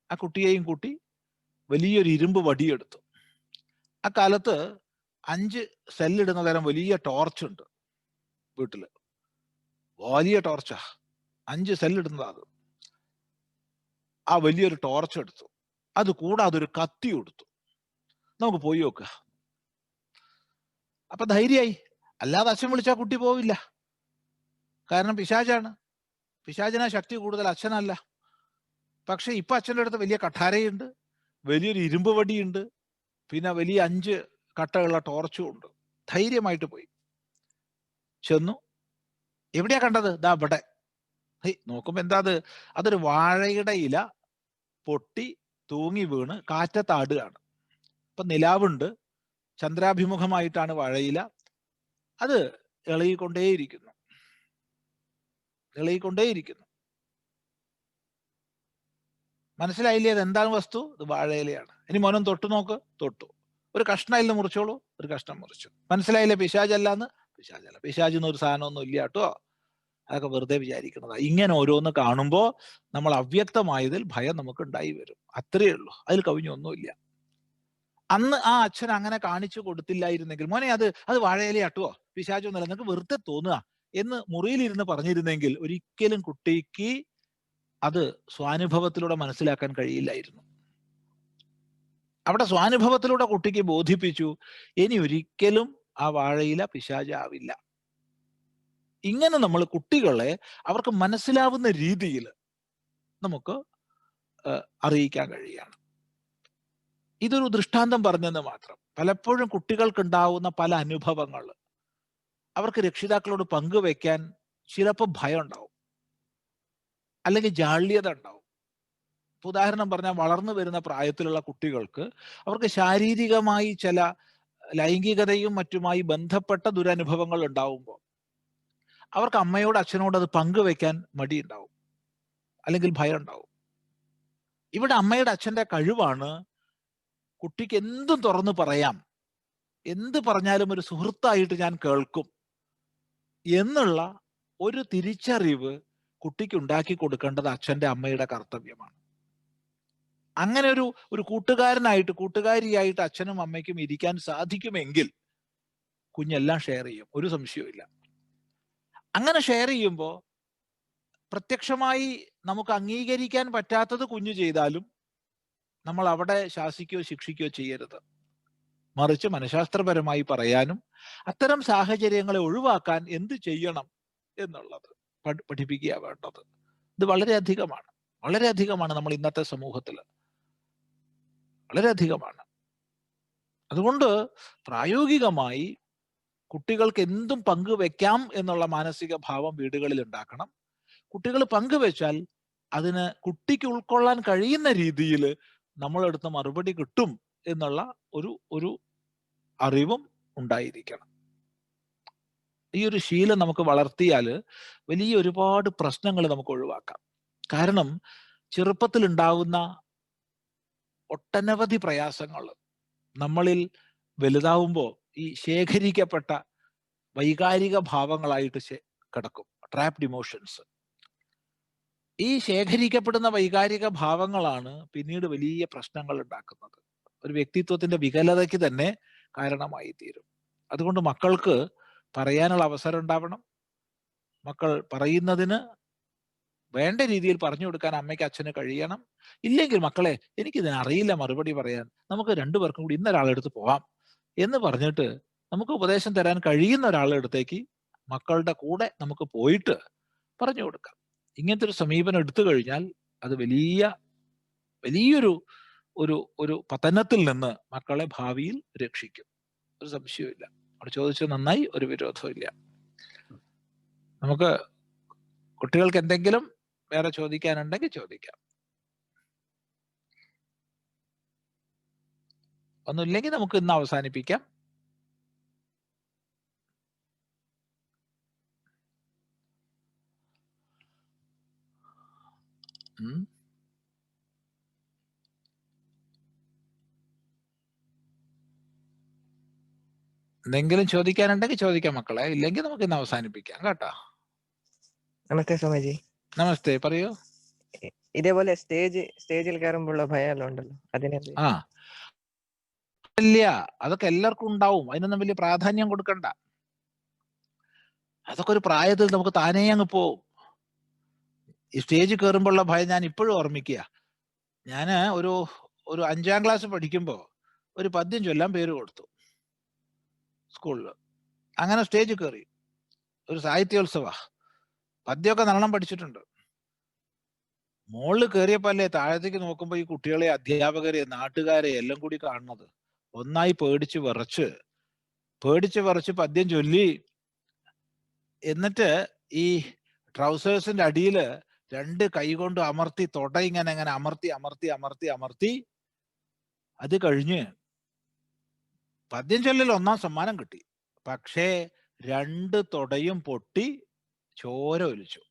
Speaker 2: ആ കുട്ടിയെയും കൂട്ടി വലിയൊരു ഇരുമ്പ് വടിയെടുത്തു. ആ കാലത്ത് 5 സെല്ലിടുന്ന തരം വലിയ ടോർച്ചുണ്ട് വീട്ടില്. വലിയ ടോർച്ചാ, 5 സെല്ലിടുന്നതാ അത്. ആ വലിയൊരു ടോർച്ച് എടുത്തു. അത് കൂടാതെ ഒരു കത്തി എടുത്തു. നമുക്ക് പോയി നോക്കുക. അപ്പൊ ധൈര്യമായി. അല്ലാതെ അച്ഛൻ വിളിച്ചാൽ കുട്ടി പോവില്ല. കാരണം പിശാചാണ്. പിശാചിനാ ശക്തി കൂടുതൽ, അച്ഛനല്ല. പക്ഷെ ഇപ്പൊ അച്ഛൻ്റെ അടുത്ത് വലിയ കഠാരയുണ്ട്, വലിയൊരു ഇരുമ്പ് വടിയുണ്ട്, പിന്നെ വലിയ 5 കട്ടയുള്ള ടോർച്ചും ഉണ്ട്. ധൈര്യമായിട്ട് പോയി ചെന്നു. എവിടെയാ കണ്ടത്? ദാ ഇവിടെ. നോക്കുമ്പോ എന്താ അത്? അതൊരു വാഴയുടെ ഇല പൊട്ടി തൂങ്ങി വീണ് കാറ്റത്താടുകയാണ്. ഇപ്പൊ നിലാവുണ്ട്, ചന്ദ്രാഭിമുഖമായിട്ടാണ് വാഴയില. അത് ഇളകിക്കൊണ്ടേയിരിക്കുന്നു. മനസ്സിലായില്ലേ അത് എന്താണ് വസ്തു? ഇത് വാഴയിലയാണ്. ഇനി മോനും തൊട്ടു നോക്ക്. തൊട്ടു. ഒരു കഷ്ണം അതിൽ മുറിച്ചോളൂ. ഒരു കഷ്ണം മുറിച്ചു. മനസ്സിലായില്ലേ പിശാചല്ലാന്ന്? പിശാചല്ല. പിശാചെന്ന് ഒരു സാധനമൊന്നും ഇല്ല കേട്ടോ. അതൊക്കെ വെറുതെ വിചാരിക്കുന്നതാ. ഇങ്ങനെ ഓരോന്ന് കാണുമ്പോൾ നമ്മൾ അവ്യക്തമായതിൽ ഭയം നമുക്ക് ഉണ്ടായി വരും. അത്രയേ ഉള്ളൂ, അതിൽ കവിഞ്ഞൊന്നുമില്ല. അന്ന് ആ അച്ഛൻ അങ്ങനെ കാണിച്ചു കൊടുത്തില്ലായിരുന്നെങ്കിൽ, മോനെ അത് വാഴയില അട്ടുവോ പിശാചൊന്നുമല്ല, നിങ്ങൾക്ക് വെറുതെ തോന്നുക എന്ന് മുറിയിലിരുന്ന് പറഞ്ഞിരുന്നെങ്കിൽ ഒരിക്കലും കുട്ടിക്ക് അത് സ്വാനുഭവത്തിലൂടെ മനസ്സിലാക്കാൻ കഴിയില്ലായിരുന്നു. അവിടെ സ്വാനുഭവത്തിലൂടെ കുട്ടിക്ക് ബോധിപ്പിച്ചു, ഇനി ഒരിക്കലും ആ വാഴയില പിശാചാവില്ല. ഇങ്ങനെ നമ്മൾ കുട്ടികളെ അവർക്ക് മനസ്സിലാവുന്ന രീതിയിൽ നമുക്ക് അറിയിക്കാൻ കഴിയാണ്. ഇതൊരു ദൃഷ്ടാന്തം പറഞ്ഞെന്ന് മാത്രം. പലപ്പോഴും കുട്ടികൾക്ക് ഉണ്ടാവുന്ന പല അനുഭവങ്ങൾ അവർക്ക് രക്ഷിതാക്കളോട് പങ്കുവെക്കാൻ ചിലപ്പോൾ ഭയം ഉണ്ടാവും, അല്ലെങ്കിൽ ജാള്യത ഉണ്ടാവും. ഉദാഹരണം പറഞ്ഞാൽ, വളർന്നു വരുന്ന പ്രായത്തിലുള്ള കുട്ടികൾക്ക് അവർക്ക് ശാരീരികമായി ചില ലൈംഗികതയും മറ്റുമായി ബന്ധപ്പെട്ട ദുരനുഭവങ്ങൾ ഉണ്ടാവുമ്പോൾ അവർക്ക് അമ്മയോട് അച്ഛനോട് അത് പങ്കുവെക്കാൻ മടിയുണ്ടാവും, അല്ലെങ്കിൽ ഭയം ഉണ്ടാവും. ഇവിടെ അമ്മയുടെ അച്ഛൻ്റെ കഴിവാണ് കുട്ടിക്ക് എന്തും തുറന്നു പറയാം, എന്ത് പറഞ്ഞാലും ഒരു സുഹൃത്തായിട്ട് ഞാൻ കേൾക്കും എന്നുള്ള ഒരു തിരിച്ചറിവ് കുട്ടിക്ക് ഉണ്ടാക്കി കൊടുക്കേണ്ടത് അച്ഛൻ്റെ അമ്മയുടെ കർത്തവ്യമാണ്. അങ്ങനെ ഒരു കൂട്ടുകാരനായിട്ട് കൂട്ടുകാരിയായിട്ട് അച്ഛനും അമ്മയ്ക്കും ഇരിക്കാൻ സാധിക്കുമെങ്കിൽ കുഞ്ഞെല്ലാം ഷെയർ ചെയ്യും, ഒരു സംശയവും. അങ്ങനെ ഷെയർ ചെയ്യുമ്പോൾ പ്രത്യക്ഷമായി നമുക്ക് അംഗീകരിക്കാൻ പറ്റാത്തത് കുഞ്ഞു ചെയ്താലും നമ്മൾ അവിടെ ശാസിക്കുകയോ ശിക്ഷിക്കുകയോ ചെയ്യരുത്. മറിച്ച് മനഃശാസ്ത്രപരമായി പറയാനും അത്തരം സാഹചര്യങ്ങളെ ഒഴിവാക്കാൻ എന്ത് ചെയ്യണം എന്നുള്ളത് പഠിപ്പിക്കുക വേണ്ടത്. ഇത് വളരെയധികമാണ് നമ്മൾ ഇന്നത്തെ സമൂഹത്തിൽ, വളരെയധികമാണ്. അതുകൊണ്ട് പ്രായോഗികമായി കുട്ടികൾക്ക് എന്തും പങ്കുവെക്കാം എന്നുള്ള മാനസിക ഭാവം വീടുകളിൽ ഉണ്ടാക്കണം. കുട്ടികൾ പങ്കുവെച്ചാൽ അതിന് കുട്ടിക്ക് ഉൾക്കൊള്ളാൻ കഴിയുന്ന രീതിയിൽ നമ്മളെടുത്ത് മറുപടി കിട്ടും എന്നുള്ള ഒരു അറിവും ഉണ്ടായിരിക്കണം. ഈ ഒരു ശീലം നമുക്ക് വളർത്തിയാൽ വലിയ ഒരുപാട് പ്രശ്നങ്ങൾ നമുക്ക് ഒഴിവാക്കാം. കാരണം ചെറുപ്പത്തിൽ ഉണ്ടാവുന്ന ഒട്ടനവധി പ്രയാസങ്ങൾ നമ്മളിൽ വലുതാവുമ്പോൾ ഈ ശേഖരിക്കപ്പെട്ട വൈകാരിക ഭാവങ്ങളായിട്ട് കിടക്കും, ട്രാപ്ഡ് ഇമോഷൻസ്. ഈ ശേഖരിക്കപ്പെടുന്ന വൈകാരിക ഭാവങ്ങളാണ് പിന്നീട് വലിയ പ്രശ്നങ്ങൾ ഉണ്ടാക്കുന്നത്, ഒരു വ്യക്തിത്വത്തിന്റെ വികലതയ്ക്ക് തന്നെ കാരണമായി തീരും. അതുകൊണ്ട് മക്കൾക്ക് പറയാനുള്ള അവസരം ഉണ്ടാവണം. മക്കൾ പറയുന്നതിന് വേണ്ട രീതിയിൽ പറഞ്ഞു കൊടുക്കാൻ അമ്മയ്ക്ക് അച്ഛന് കഴിയണം. ഇല്ലെങ്കിൽ മക്കളെ എനിക്കിതിന് അറിയില്ല മറുപടി പറയാൻ, നമുക്ക് രണ്ടുപേർക്കും കൂടി ഇന്നൊരാളെടുത്ത് പോവാം എന്ന് പറഞ്ഞിട്ട് നമുക്ക് ഉപദേശം തരാൻ കഴിയുന്ന ഒരാളുടെ അടുത്തേക്ക് മക്കളുടെ കൂടെ നമുക്ക് പോയിട്ട് പറഞ്ഞു കൊടുക്കാം. ഇങ്ങനത്തെ ഒരു സമീപനം എടുത്തു കഴിഞ്ഞാൽ അത് വലിയൊരു ഒരു പതനത്തിൽ നിന്ന് മക്കളെ ഭാവിയിൽ രക്ഷിക്കും, ഒരു സംശയവുമില്ല. അവിടെ ചോദിച്ചത് നന്നായി, ഒരു വിരോധവും ഇല്ല. നമുക്ക് കുട്ടികൾക്ക് എന്തെങ്കിലും വേറെ ചോദിക്കാനുണ്ടെങ്കിൽ ചോദിക്കാം, ഒന്നുമില്ലെങ്കിൽ നമുക്ക് ഇന്ന് അവസാനിപ്പിക്കാം. എന്തെങ്കിലും ചോദിക്കാനുണ്ടെങ്കിൽ ചോദിക്കാം മക്കളെ, ഇല്ലെങ്കിൽ നമുക്ക് ഇന്ന് അവസാനിപ്പിക്കാം കേട്ടോ.
Speaker 1: നമസ്തേ സ്വാമിജി.
Speaker 2: നമസ്തേ, പറയൂ.
Speaker 1: ഇതേപോലെ സ്റ്റേജിൽ കയറുമ്പോഴുള്ള ഭയം ഉണ്ടല്ലോ, അതിനെന്ത്?
Speaker 2: ഇല്ല, അതൊക്കെ എല്ലാവർക്കും ഉണ്ടാവും, അതിനൊന്നും വലിയ പ്രാധാന്യം കൊടുക്കണ്ട. അതൊക്കെ ഒരു പ്രായത്തിൽ നമുക്ക് താനേ അങ്ങ് പോവും. ഈ സ്റ്റേജിൽ കയറുമ്പോഴുള്ള ഭയം ഞാൻ ഇപ്പോഴും ഓർമ്മിക്കുക. ഞാൻ ഒരു 5ാം ക്ലാസ് പഠിക്കുമ്പോൾ ഒരു പദ്യം ചൊല്ലാൻ പേര് കൊടുത്തു സ്കൂളിൽ. അങ്ങനെ സ്റ്റേജിൽ കയറി, ഒരു സാഹിത്യോത്സവ പദ്യമൊക്കെ നല്ലോണം പഠിച്ചിട്ടുണ്ട്. മുകളിൽ കയറിയപ്പോ അല്ലേ താഴത്തേക്ക് നോക്കുമ്പോ ഈ കുട്ടികളെ, അധ്യാപകരെ, നാട്ടുകാരെ എല്ലാം കൂടി കാണുന്നത്. ഒന്നായി പേടിച്ച് വിറച്ച് പദ്യം ചൊല്ലി. എന്നിട്ട് ഈ ട്രൗസേഴ്സിന്റെ അടിയില് 2 കൈ കൊണ്ട് അമർത്തി തൊട ഇങ്ങനെ അമർത്തി അത് കഴിഞ്ഞ് പദ്യം ചൊല്ലിൽ 1ാം സമ്മാനം കിട്ടി. പക്ഷേ 2 തൊടയും പൊട്ടി ചോര ഒലിച്ചു.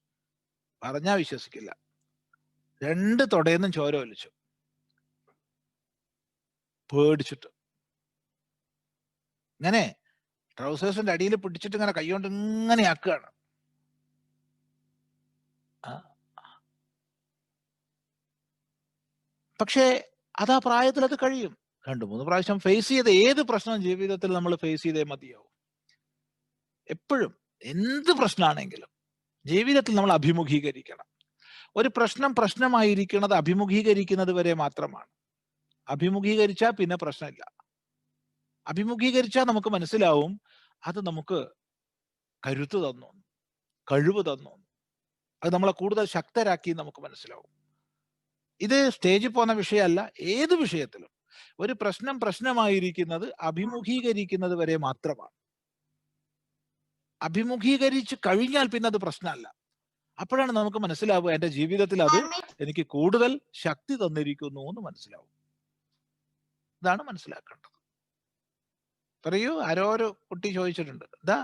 Speaker 2: പറഞ്ഞാ വിശ്വസിക്കില്ല, 2 തൊടയെന്നും ചോര ഒലിച്ചു, പേടിച്ചിട്ട്. ഇങ്ങനെ ട്രൗസേഴ്സിന്റെ അടിയിൽ പിടിച്ചിട്ട് ഇങ്ങനെ കൈകൊണ്ട് ഇങ്ങനെ ആക്കുകയാണ്. പക്ഷേ അതാ പ്രായത്തിൽ അത് കഴിയും. 2-3 പ്രാവശ്യം ഫേസ് ചെയ്ത ഏത് പ്രശ്നം ജീവിതത്തിൽ നമ്മൾ ഫേസ് ചെയ്തേ മതിയാവും. എപ്പോഴും എന്ത് പ്രശ്നമാണെങ്കിലും ജീവിതത്തിൽ നമ്മൾ അഭിമുഖീകരിക്കണം. ഒരു പ്രശ്നം പ്രശ്നമായിരിക്കുന്നത് അഭിമുഖീകരിക്കുന്നത് വരെ മാത്രമാണ്. അഭിമുഖീകരിച്ചാൽ പിന്നെ പ്രശ്നമില്ല. അഭിമുഖീകരിച്ചാൽ നമുക്ക് മനസ്സിലാവും അത് നമുക്ക് കരുത്ത് തന്നു, കഴിവ് തന്നു, അത് നമ്മളെ കൂടുതൽ ശക്തരാക്കി നമുക്ക് മനസ്സിലാവും. ഇത് സ്റ്റേജിൽ പോകുന്ന വിഷയമല്ല, ഏത് വിഷയത്തിലും ഒരു പ്രശ്നം പ്രശ്നമായിരിക്കുന്നത് അഭിമുഖീകരിക്കുന്നത് വരെ മാത്രമാണ്. അഭിമുഖീകരിച്ച് കഴിഞ്ഞാൽ പിന്നെ അത് പ്രശ്നമല്ല. അപ്പോഴാണ് നമുക്ക് മനസ്സിലാവുക എൻ്റെ ജീവിതത്തിൽ അത് എനിക്ക് കൂടുതൽ ശക്തി തന്നിരിക്കുന്നു എന്ന് മനസ്സിലാവും. ഇതാണ് മനസ്സിലാക്കേണ്ടത്. പറയൂ, ആരോ ഒരു കുട്ടി ചോദിച്ചിട്ടുണ്ട്. ഇതാ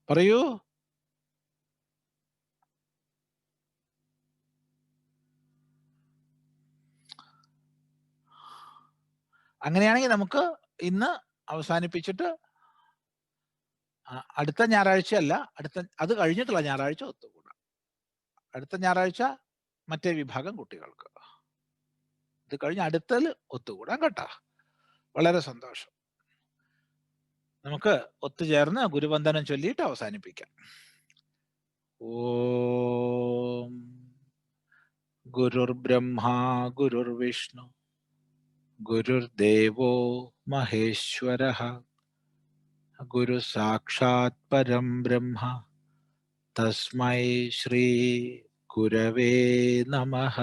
Speaker 2: പറയൂ. അങ്ങനെയാണെങ്കിൽ നമുക്ക് ഇന്ന് അവസാനിപ്പിച്ചിട്ട് അടുത്ത ഞായറാഴ്ച അല്ല, അത് കഴിഞ്ഞിട്ടുള്ള ഞായറാഴ്ച ഒത്തുകൂടാം. അടുത്ത ഞായറാഴ്ച മറ്റേ വിഭാഗം കുട്ടികൾക്ക്, ഇത് കഴിഞ്ഞ് അടുത്തതിൽ ഒത്തുകൂടാം കേട്ടോ. വളരെ സന്തോഷം. നമുക്ക് ഒത്തുചേർന്ന് ഗുരുവന്ദനം ചൊല്ലിയിട്ട് അവസാനിപ്പിക്കാം. ഓം ഗുരുർബ്രഹ്മാ ഗുരുർവിഷ്ണു ഗുരുർദേവോ മഹേശ്വരഃ ഗുരു സാക്ഷാത് പരം ബ്രഹ്മ തസ്മൈ ശ്രീ ഗുരവേ നമഃ.